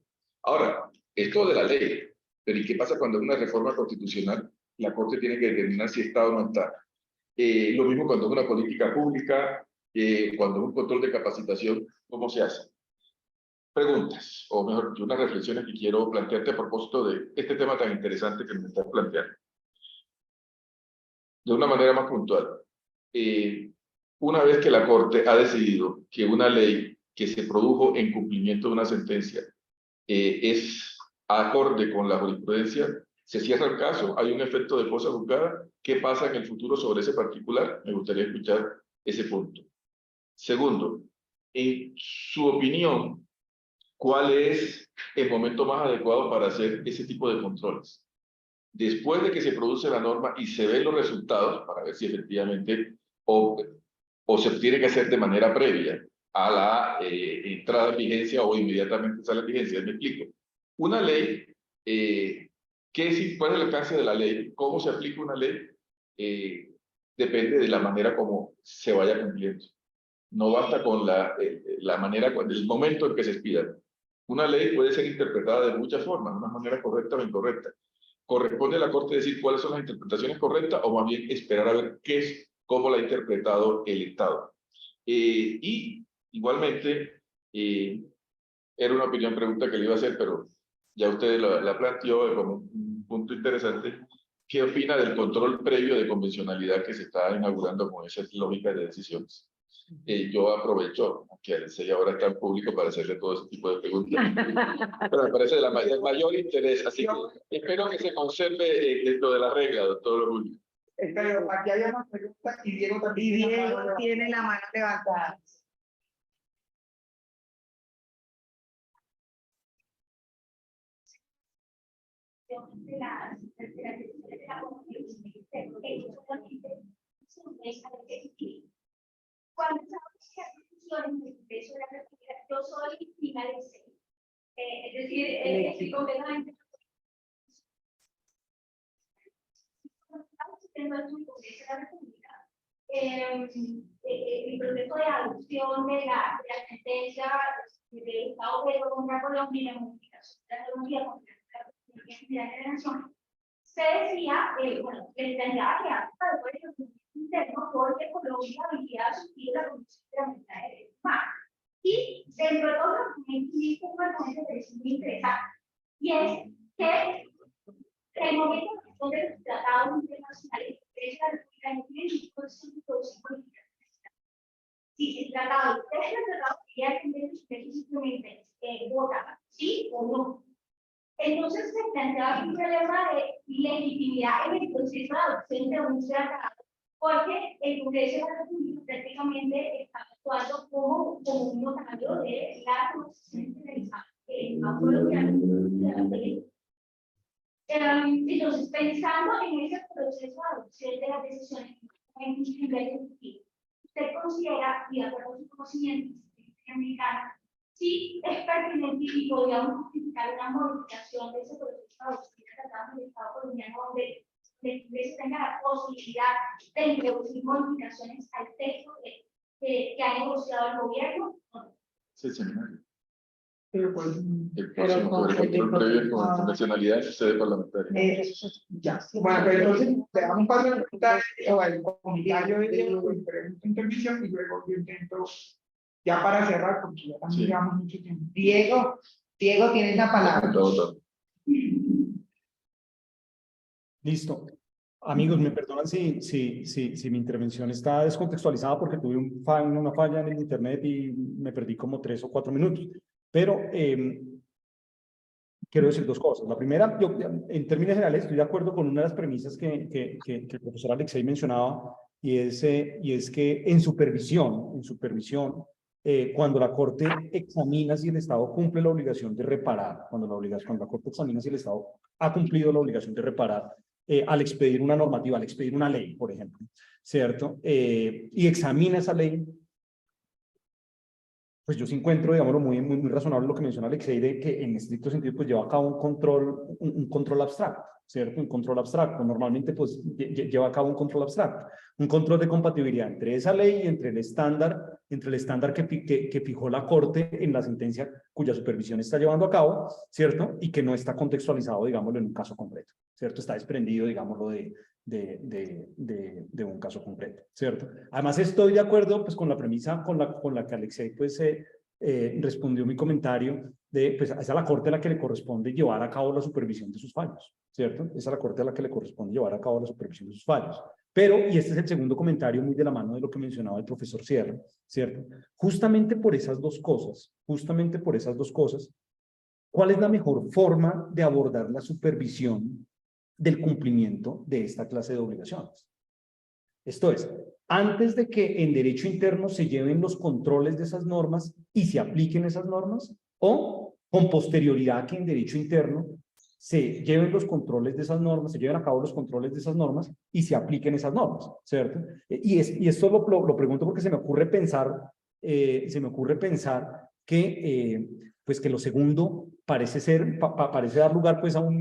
Ahora, esto de la ley, pero ¿y qué pasa cuando es una reforma constitucional? La Corte tiene que determinar si está o no está. Lo mismo cuando es una política pública, cuando es un control de capacitación, ¿cómo se hace? Preguntas, o mejor, unas reflexiones que quiero plantearte a propósito de este tema tan interesante que me estás planteando. De una manera más puntual. Una vez que la Corte ha decidido que una ley que se produjo en cumplimiento de una sentencia es acorde con la jurisprudencia, se cierra el caso, hay un efecto de cosa juzgada. ¿Qué pasa en el futuro sobre ese particular? Me gustaría escuchar ese punto. Segundo, en su opinión, ¿cuál es el momento más adecuado para hacer ese tipo de controles? después de que se produce la norma y se ven los resultados, para ver si efectivamente o se tiene que hacer de manera previa a la entrada en vigencia o inmediatamente sale en vigencia. Me explico. Una ley, ¿cuál es el alcance de la ley? ¿Cómo se aplica una ley? Depende de la manera como se vaya cumpliendo. No basta con la manera, el momento en que se expida. Una ley puede ser interpretada de muchas formas, de una manera correcta o incorrecta. Corresponde a la Corte decir cuáles son las interpretaciones correctas o más bien esperar a ver cómo la ha interpretado el Estado. Y igualmente, era una pregunta que le iba a hacer, pero ya usted la planteó como un punto interesante. ¿Qué opina del control previo de convencionalidad que se está inaugurando con esa lógica de decisiones? Yo aprovecho que Alexei ahora está en público para hacerle todo ese tipo de preguntas. Pero me parece del mayor interés, así que espero que se conserve dentro de la regla, doctor Julio. Pero aquí hay una pregunta y Diego también. Y Diego tiene la mano levantada. De la cuando estamos en discusiones de eso de la República, yo soy final de seis. Es decir, estoy completamente. Estamos haciendo el Congreso de la República. El proceso de adopción de la sentencia del Estado de contra Colombia y la modificación de la Colombia contra la Nación, se decía, bueno, el candidato que hasta después de los internos porque Colombia había sufrido la Comisión Interamericana de Derechos Humanos. Y dentro de todos los documentos, un argumento que es muy interesante, y es que el momento de los tratados internacionales de derechos de la República no tiene disposición de producción política. Si el tratado, ustedes el tratado quería entender que ustedes simplemente votan, sí o no. Entonces se planteaba un problema de legitimidad en el proceso de adopción de un tratado, porque el Congreso de la República prácticamente está actuando como un notario de la Constitución generalizada en la colonial. Entonces, pensando en ese proceso de adopción de las decisiones en nivel ejecutivo, ¿usted considera, y de acuerdo a su conocimiento americano, si es pertinente y podríamos justificar una modificación de ese proceso de adopción que tratamos del Estado colombiano, donde se tenga la posibilidad de introducir modificaciones al texto que ha negociado el gobierno? Sí, señor. Pero pues, El próximo sobre el control previo con convencionalidad en su sede parlamentaria. Ya. Bueno, pero entonces le damos un paso a la pregunta o al comentario de Diego, y pregunta intervención y luego yo intento ya para cerrar porque ya también llevamos mucho tiempo. Diego, tienes la palabra. Listo. Amigos, me perdonan si mi intervención está descontextualizada porque tuve una falla en el internet y me perdí como 3 o 4 minutos. Pero quiero decir 2 cosas. La primera, yo en términos generales estoy de acuerdo con una de las premisas que el profesor Alexei mencionaba, y es que en supervisión, cuando la Corte examina si el Estado cumple la obligación de reparar, cuando la Corte examina si el Estado ha cumplido la obligación de reparar, al expedir una normativa, al expedir una ley, por ejemplo, ¿cierto? Y examina esa ley, pues yo sí encuentro, digámoslo, muy razonable lo que menciona Alexei, de que en estricto sentido pues lleva a cabo un control abstracto, ¿cierto? Un control abstracto, normalmente pues lleva a cabo un control abstracto, un control de compatibilidad entre esa ley y entre el estándar que fijó la Corte en la sentencia cuya supervisión está llevando a cabo, ¿cierto? Y que no está contextualizado, digámoslo, en un caso concreto, ¿cierto? Está desprendido, digámoslo, de un caso concreto, ¿cierto? Además estoy de acuerdo pues con la premisa con la que Alexei pues respondió mi comentario de pues es a la Corte a la que le corresponde llevar a cabo la supervisión de sus fallos, ¿cierto? Es a la Corte a la que le corresponde llevar a cabo la supervisión de sus fallos. Pero, y este es el segundo comentario muy de la mano de lo que mencionaba el profesor Sierra, ¿cierto? Justamente por esas dos cosas, ¿cuál es la mejor forma de abordar la supervisión del cumplimiento de esta clase de obligaciones? Esto es, antes de que en derecho interno se lleven los controles de esas normas y se apliquen esas normas, o con posterioridad que en derecho interno se lleven los controles de esas normas, se lleven a cabo los controles de esas normas y se apliquen esas normas, ¿cierto? Y esto lo pregunto porque se me ocurre pensar que, pues que lo segundo parece ser, parece dar lugar pues a un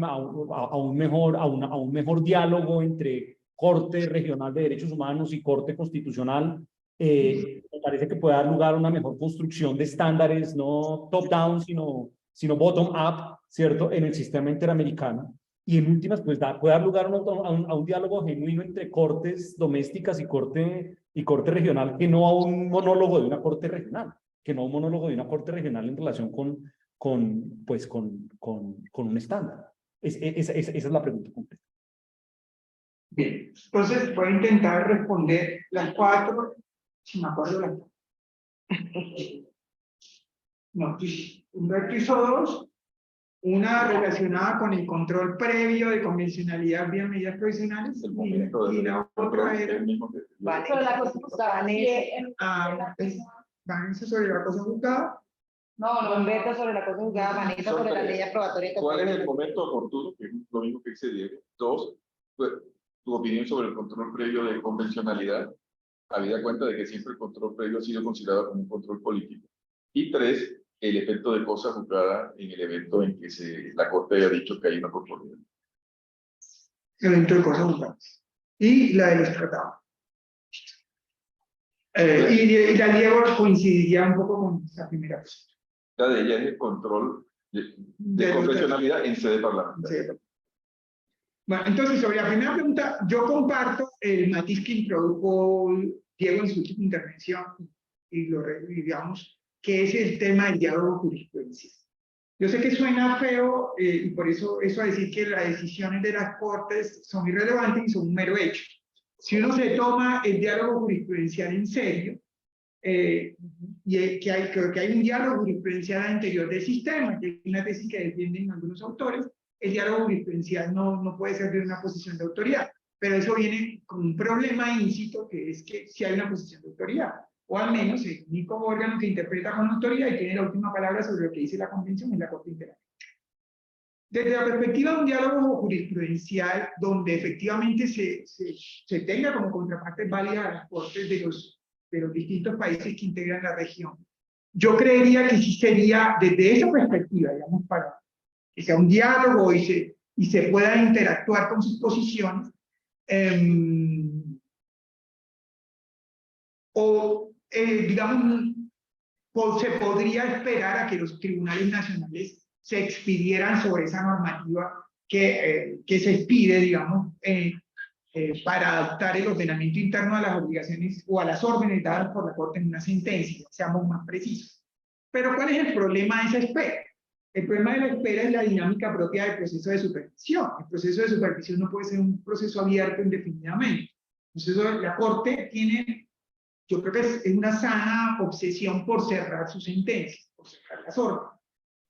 mejor diálogo entre Corte Regional de Derechos Humanos y Corte Constitucional. Me parece que puede dar lugar a una mejor construcción de estándares, no top-down, sino bottom-up, ¿cierto?, en el sistema interamericano. Y en últimas, pues puede dar lugar a un diálogo genuino entre cortes domésticas y corte regional, que no a un monólogo de una corte regional, en relación con un estándar. Esa es la pregunta completa. Bien, entonces voy a intentar responder las 4, si me acuerdo las 4. No, Humberto hizo 2, una relacionada con el control previo de convencionalidad vía medidas provisionales y la otra era Pero la cosa juzgada, Vanessa sobre la cosa juzgada. no, Humberto sobre la cosa juzgada, Vanessa sobre la ley aprobatoria. ¿Cuál es el momento oportuno? Que es lo mismo que dice Diego. 2, pues, tu opinión sobre el control previo de convencionalidad, habida cuenta de que siempre el control previo ha sido considerado como un control político. Y 3, el efecto de cosa juzgada en el evento en que la Corte haya dicho que hay una conformidad. Evento de cosas juzgadas. Y la de los tratados. Y la Diego coincidiría un poco con la primera cosa. La de ella es el control de convencionalidad en sede parlamentaria. Sí. Bueno, entonces, sobre la primera pregunta, yo comparto el matiz que introdujo Diego en su última intervención y digamos que es el tema del diálogo jurisprudencial. Yo sé que suena feo y por eso a decir que las decisiones de las cortes son irrelevantes y son un mero hecho. Si uno se toma el diálogo jurisprudencial en serio, creo que hay un diálogo jurisprudencial al interior del sistema, que es una tesis que defienden algunos autores. El diálogo jurisprudencial no puede ser de una posición de autoridad, pero eso viene con un problema íncito, que es que si hay una posición de autoridad, o al menos el único órgano que interpreta con autoridad y tiene la última palabra sobre lo que dice la Convención es la Corte Interamericana. Desde la perspectiva de un diálogo jurisprudencial, donde efectivamente se tenga como contraparte válida a las cortes de los distintos países que integran la región, yo creería que sí sería, desde esa perspectiva, digamos, para que sea un diálogo y se pueda interactuar con sus posiciones, digamos, se podría esperar a que los tribunales nacionales se expidieran sobre esa normativa que se expide, digamos, para adaptar el ordenamiento interno a las obligaciones o a las órdenes dadas por la Corte en una sentencia, seamos más precisos. Pero ¿cuál es el problema de esa espera? El problema de la espera es la dinámica propia del proceso de supervisión. El proceso de supervisión no puede ser un proceso abierto indefinidamente. Entonces, la Corte tiene, yo creo que es una sana obsesión por cerrar sus sentencias, por cerrar las órdenes,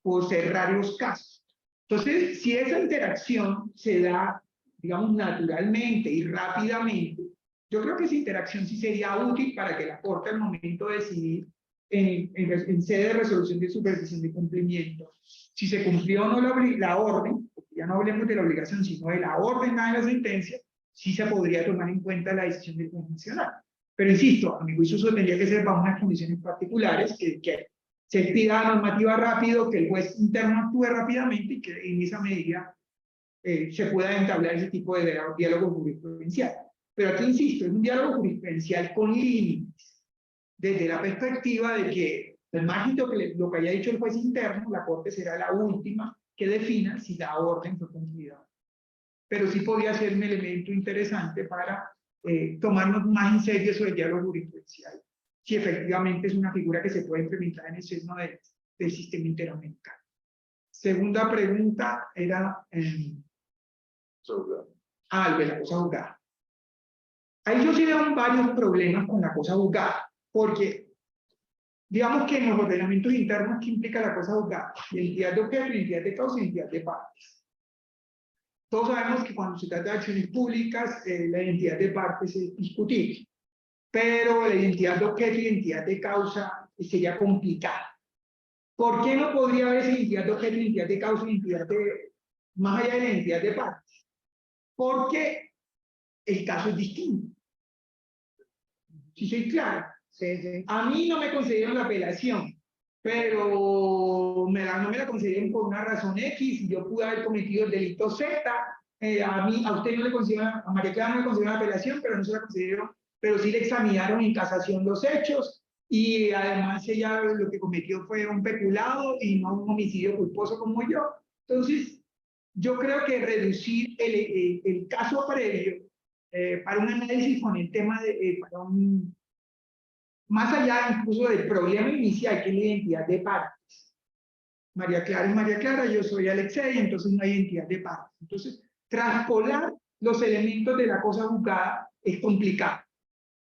por cerrar los casos. Entonces, si esa interacción se da, digamos, naturalmente y rápidamente, yo creo que esa interacción sí sería útil para que la Corte, al momento de decidir en sede de resolución de supervisión de cumplimiento, si se cumplió o no la orden, porque ya no hablemos de la obligación, sino de la orden de la sentencia, sí se podría tomar en cuenta la decisión del juez nacional. Pero insisto, a mi juicio eso tendría que ser bajo unas condiciones particulares, que se pida la normativa rápido, que el juez interno actúe rápidamente y que en esa medida se pueda entablar ese tipo de diálogo jurisprudencial. Pero aquí insisto, es un diálogo jurisprudencial con límites, desde la perspectiva de que, al margen de lo que haya dicho el juez interno, la Corte será la última que defina si la orden fue cumplida. Pero sí podría ser un elemento interesante para tomarnos más en serio eso del diálogo jurisprudencial, si efectivamente es una figura que se puede implementar en el seno del sistema interamericano. Segunda pregunta era de la cosa juzgada. Ahí yo sí veo varios problemas con la cosa juzgada, porque digamos que en los ordenamientos internos, ¿qué implica la cosa juzgada? Identidad de objeto, identidad de causa y identidad de partes. Todos sabemos que cuando se trata de acciones públicas, la identidad de partes es discutible, pero la identidad de objeto y identidad de causa sería complicada. ¿Por qué no podría haber esa identidad de objeto, identidad de causa y identidad más allá de la identidad de partes, porque el caso es distinto. Si soy claro, a mí no me concedieron la apelación, pero no me la concedieron por una razón X, y yo pude haber cometido el delito Z. A usted no le concedieron, a María Clara no le concedieron la apelación, pero no se la concedieron, pero sí le examinaron en casación los hechos, y además ella lo que cometió fue un peculado y no un homicidio culposo como yo. Entonces, yo creo que reducir el caso previo para un análisis con el tema de, más allá incluso del problema inicial, que es la identidad de partes. María Clara es María Clara, yo soy Alexei, entonces no hay identidad de partes. Entonces, traspolar los elementos de la cosa juzgada es complicado.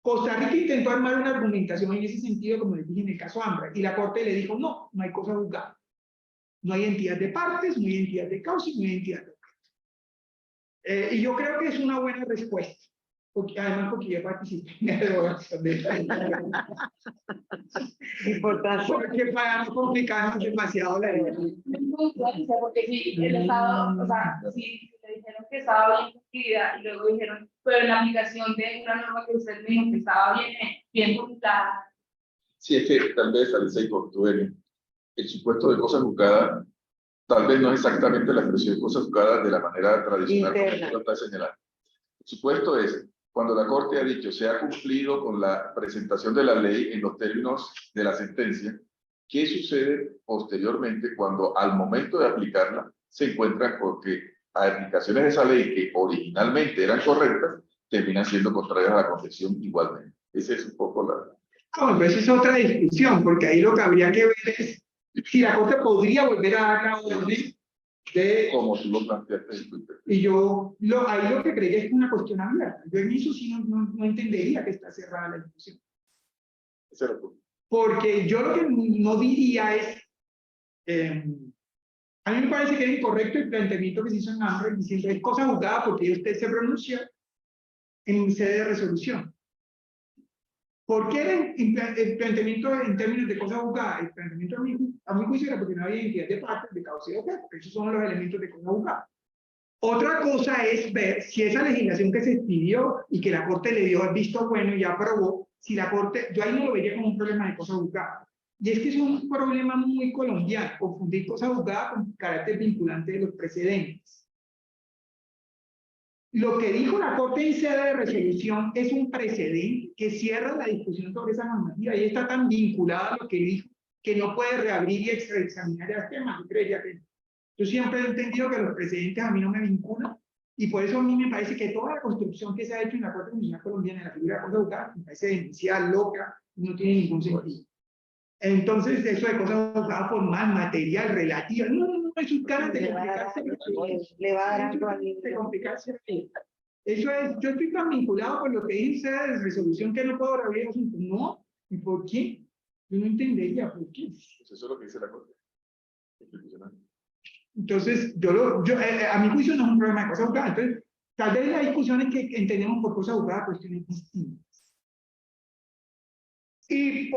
Costa Rica intentó armar una argumentación en ese sentido, como les dije en el caso Ambra, y la Corte le dijo, no, no hay cosa juzgada. No hay identidad de partes, no hay identidad de causa, no hay identidad de partes. Y yo creo que es una buena respuesta. Porque, además, porque yo participé en la derogación de la Importante. Porque para no complicarnos demasiado la idea. Porque si el Estado, o sea, si le dijeron que estaba bien cumplida y luego dijeron, pero en la aplicación de una norma que usted dijo que estaba bien computada. Sí, es que tal vez, Alexei, por tu el supuesto de cosa juzgada, tal vez no es exactamente la expresión de cosa juzgada de la manera tradicional como lo está señalando. El supuesto es, cuando la Corte ha dicho se ha cumplido con la presentación de la ley en los términos de la sentencia, ¿qué sucede posteriormente cuando al momento de aplicarla se encuentran con que aplicaciones de esa ley que originalmente eran correctas terminan siendo contrarias a la Constitución igualmente? Esa es un poco la... Bueno, pero esa es otra discusión, porque ahí lo que habría que ver es si la Corte podría volver a dar la orden de... Como tú lo planteaste en Twitter. Y yo ahí lo que creía es una cuestión abierta. Yo en eso sí no entendería que está cerrada la discusión. Ese era el punto. Porque yo lo que no diría es... a mí me parece que es incorrecto el planteamiento que se hizo en Ambra diciendo es cosa juzgada porque usted se pronunció en sede de resolución. ¿Por qué el planteamiento en términos de cosa juzgada? El planteamiento a mi juicio era porque no había identidad de partes, de causa y objeto. Esos son los elementos de cosa juzgada. Otra cosa es ver si esa legislación que se expidió y que la Corte le dio el visto bueno y aprobó, si la Corte, yo ahí no lo vería como un problema de cosa juzgada. Y es que es un problema muy colombiano, confundir cosa juzgada con carácter vinculante de los precedentes. Lo que dijo la Corte en sede de resolución es un precedente que cierra la discusión sobre esa normativa y está tan vinculada a lo que dijo que no puede reabrir y examinar el tema. Yo creería que yo siempre he entendido que los precedentes a mí no me vinculan y por eso a mí me parece que toda la construcción que se ha hecho en la Corte Constitucional Colombiana en la figura de cosa juzgada me parece demencial, loca, no tiene ningún sentido. Entonces, eso de cosa juzgada formal, material, relativa, no es un cara de complicarse. Le va a dar de complicarse. Eso es, yo estoy tan vinculado con lo que dice de resolución que no puedo reabrir el asunto. No, ¿y por qué? Yo no entendería por qué. Pues eso es lo que dice la Corte. Entonces, a mi juicio no es un problema de cosa juzgada. Entonces, tal vez las discusiones que entendemos por cosa juzgada, cuestiones distintas. Y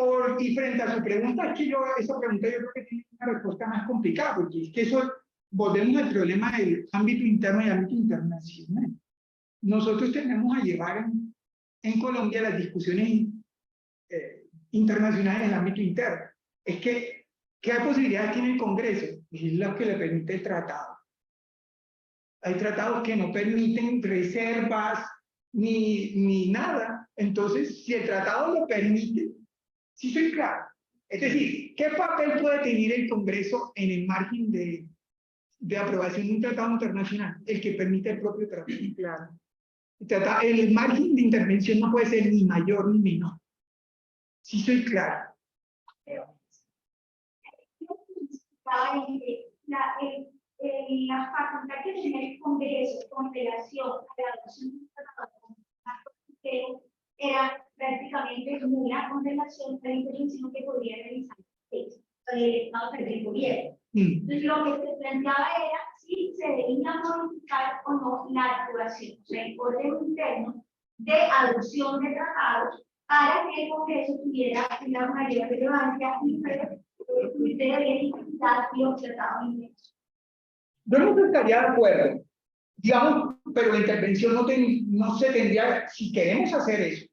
frente a su pregunta, es que esa pregunta yo creo que tiene una respuesta más complicada, porque es que eso, volvemos al problema del ámbito interno y el ámbito internacional. Nosotros tenemos a llevar en Colombia las discusiones internacionales en el ámbito interno. Es que, ¿qué posibilidades tiene el Congreso? Es lo que le permite el tratado. Hay tratados que no permiten reservas ni nada. Entonces, si el tratado lo permite, sí soy claro. Es decir, ¿qué papel puede tener el Congreso en el margen de aprobación de un tratado internacional? El que permite el propio tratado. Claro. El margen de intervención no puede ser ni mayor ni menor. Sí soy claro. La facultad que tiene el Congreso con relación a la adopción de un tratado era prácticamente nula con relación a la intervención que podría realizar el Estado del gobierno. Entonces, lo que se planteaba era si se debía modificar o no la actuación, o sea, el orden interno de adopción de tratados para que el Congreso tuviera una mayor relevancia y pudiera verificar los tratados inmensos. Yo no estaría de acuerdo, digamos, pero la intervención no se tendría, si queremos hacer eso,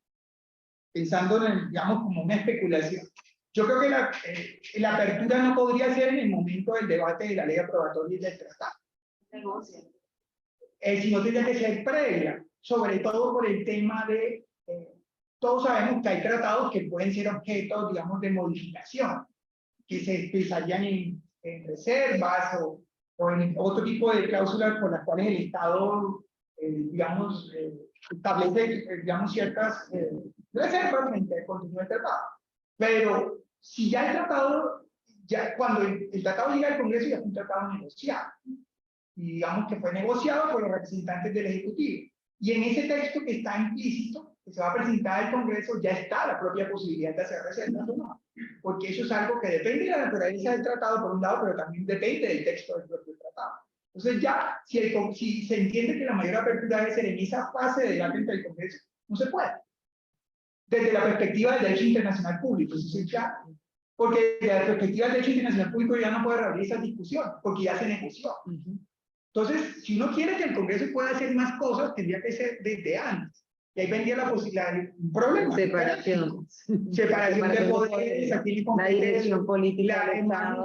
pensando en, digamos, como una especulación. Yo creo que la apertura no podría ser en el momento del debate de la ley aprobatoria y del tratado. Sino tendría que ser previa, sobre todo por el tema de, todos sabemos que hay tratados que pueden ser objeto, digamos, de modificación, que se expresarían en reservas o en otro tipo de cláusulas por las cuales el Estado, digamos, establece, digamos, ciertas reservas frente al contenido del tratado. Pero si ya el tratado, ya cuando el tratado llega al Congreso, ya es un tratado negociado. Y digamos que fue negociado por los representantes del Ejecutivo. Y en ese texto que está implícito, que se va a presentar al Congreso, ya está la propia posibilidad de hacer reservas o no. Porque eso es algo que depende de la naturaleza del tratado, por un lado, pero también depende del texto del propio tratado. Entonces ya, si se entiende que la mayor apertura debe ser en esa fase de debate entre el Congreso, no se puede. Desde la perspectiva del derecho internacional público, eso es ya. Porque desde la perspectiva del derecho internacional público ya no puede reabrir esa discusión, porque ya se negoció. Entonces, si uno quiere que el Congreso pueda hacer más cosas, tendría que ser desde antes. Y ahí vendría la posibilidad de un problema. Separación. Separación de poderes, aquí la dirección política del Estado.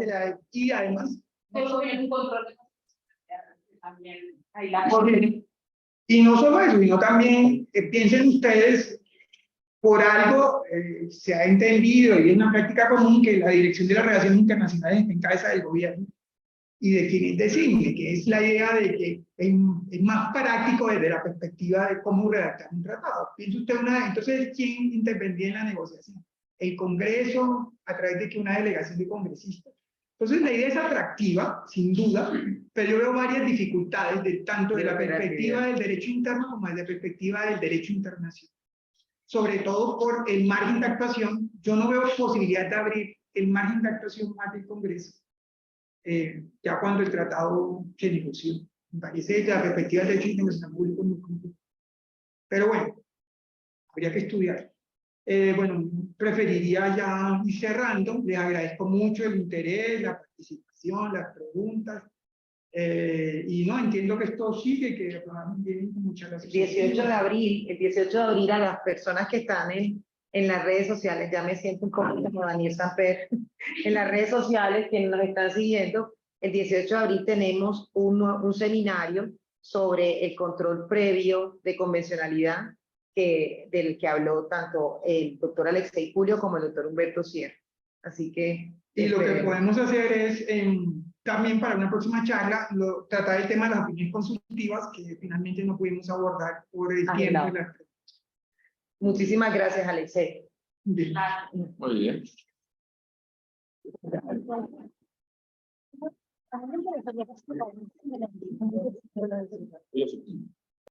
Y además... Todo bien un control de también ahí la Y no solo eso, sino también piensen ustedes, por algo se ha entendido y es una práctica común que la dirección de las relaciones internacionales está en cabeza del gobierno y de quienes deciden, que es la idea de que es más práctico desde la perspectiva de cómo redactar un tratado. Piensa usted entonces, ¿quién intervendría en la negociación? El Congreso, a través de que una delegación de congresistas. Entonces la idea es atractiva, sin duda, pero yo veo varias dificultades, tanto de la perspectiva del derecho interno como de la perspectiva del derecho internacional. Sobre todo por el margen de actuación. Yo no veo posibilidad de abrir el margen de actuación más del Congreso. Ya cuando el tratado se negoció. Me parece desde la perspectiva del derecho internacional público muy complejo. Pero bueno, habría que estudiar. Bueno, preferiría ya ir cerrando. Les agradezco mucho el interés, la participación, las preguntas. Y no, entiendo que esto sigue, que el programa viene con muchas gracias. El 18 de abril, a las personas que están en las redes sociales, ya me siento un poco como Daniel Samper, en las redes sociales, quienes nos están siguiendo, el 18 de abril tenemos un seminario sobre el control previo de convencionalidad, del que habló tanto el doctor Alexei Julio como el doctor Humberto Sierra. Así que... Y lo que podemos hacer es, también para una próxima charla, tratar el tema de las opiniones consultivas, que finalmente no pudimos abordar por el tiempo. Y la... Muchísimas gracias, Alexei. Bien. Muy bien. A mí me parece que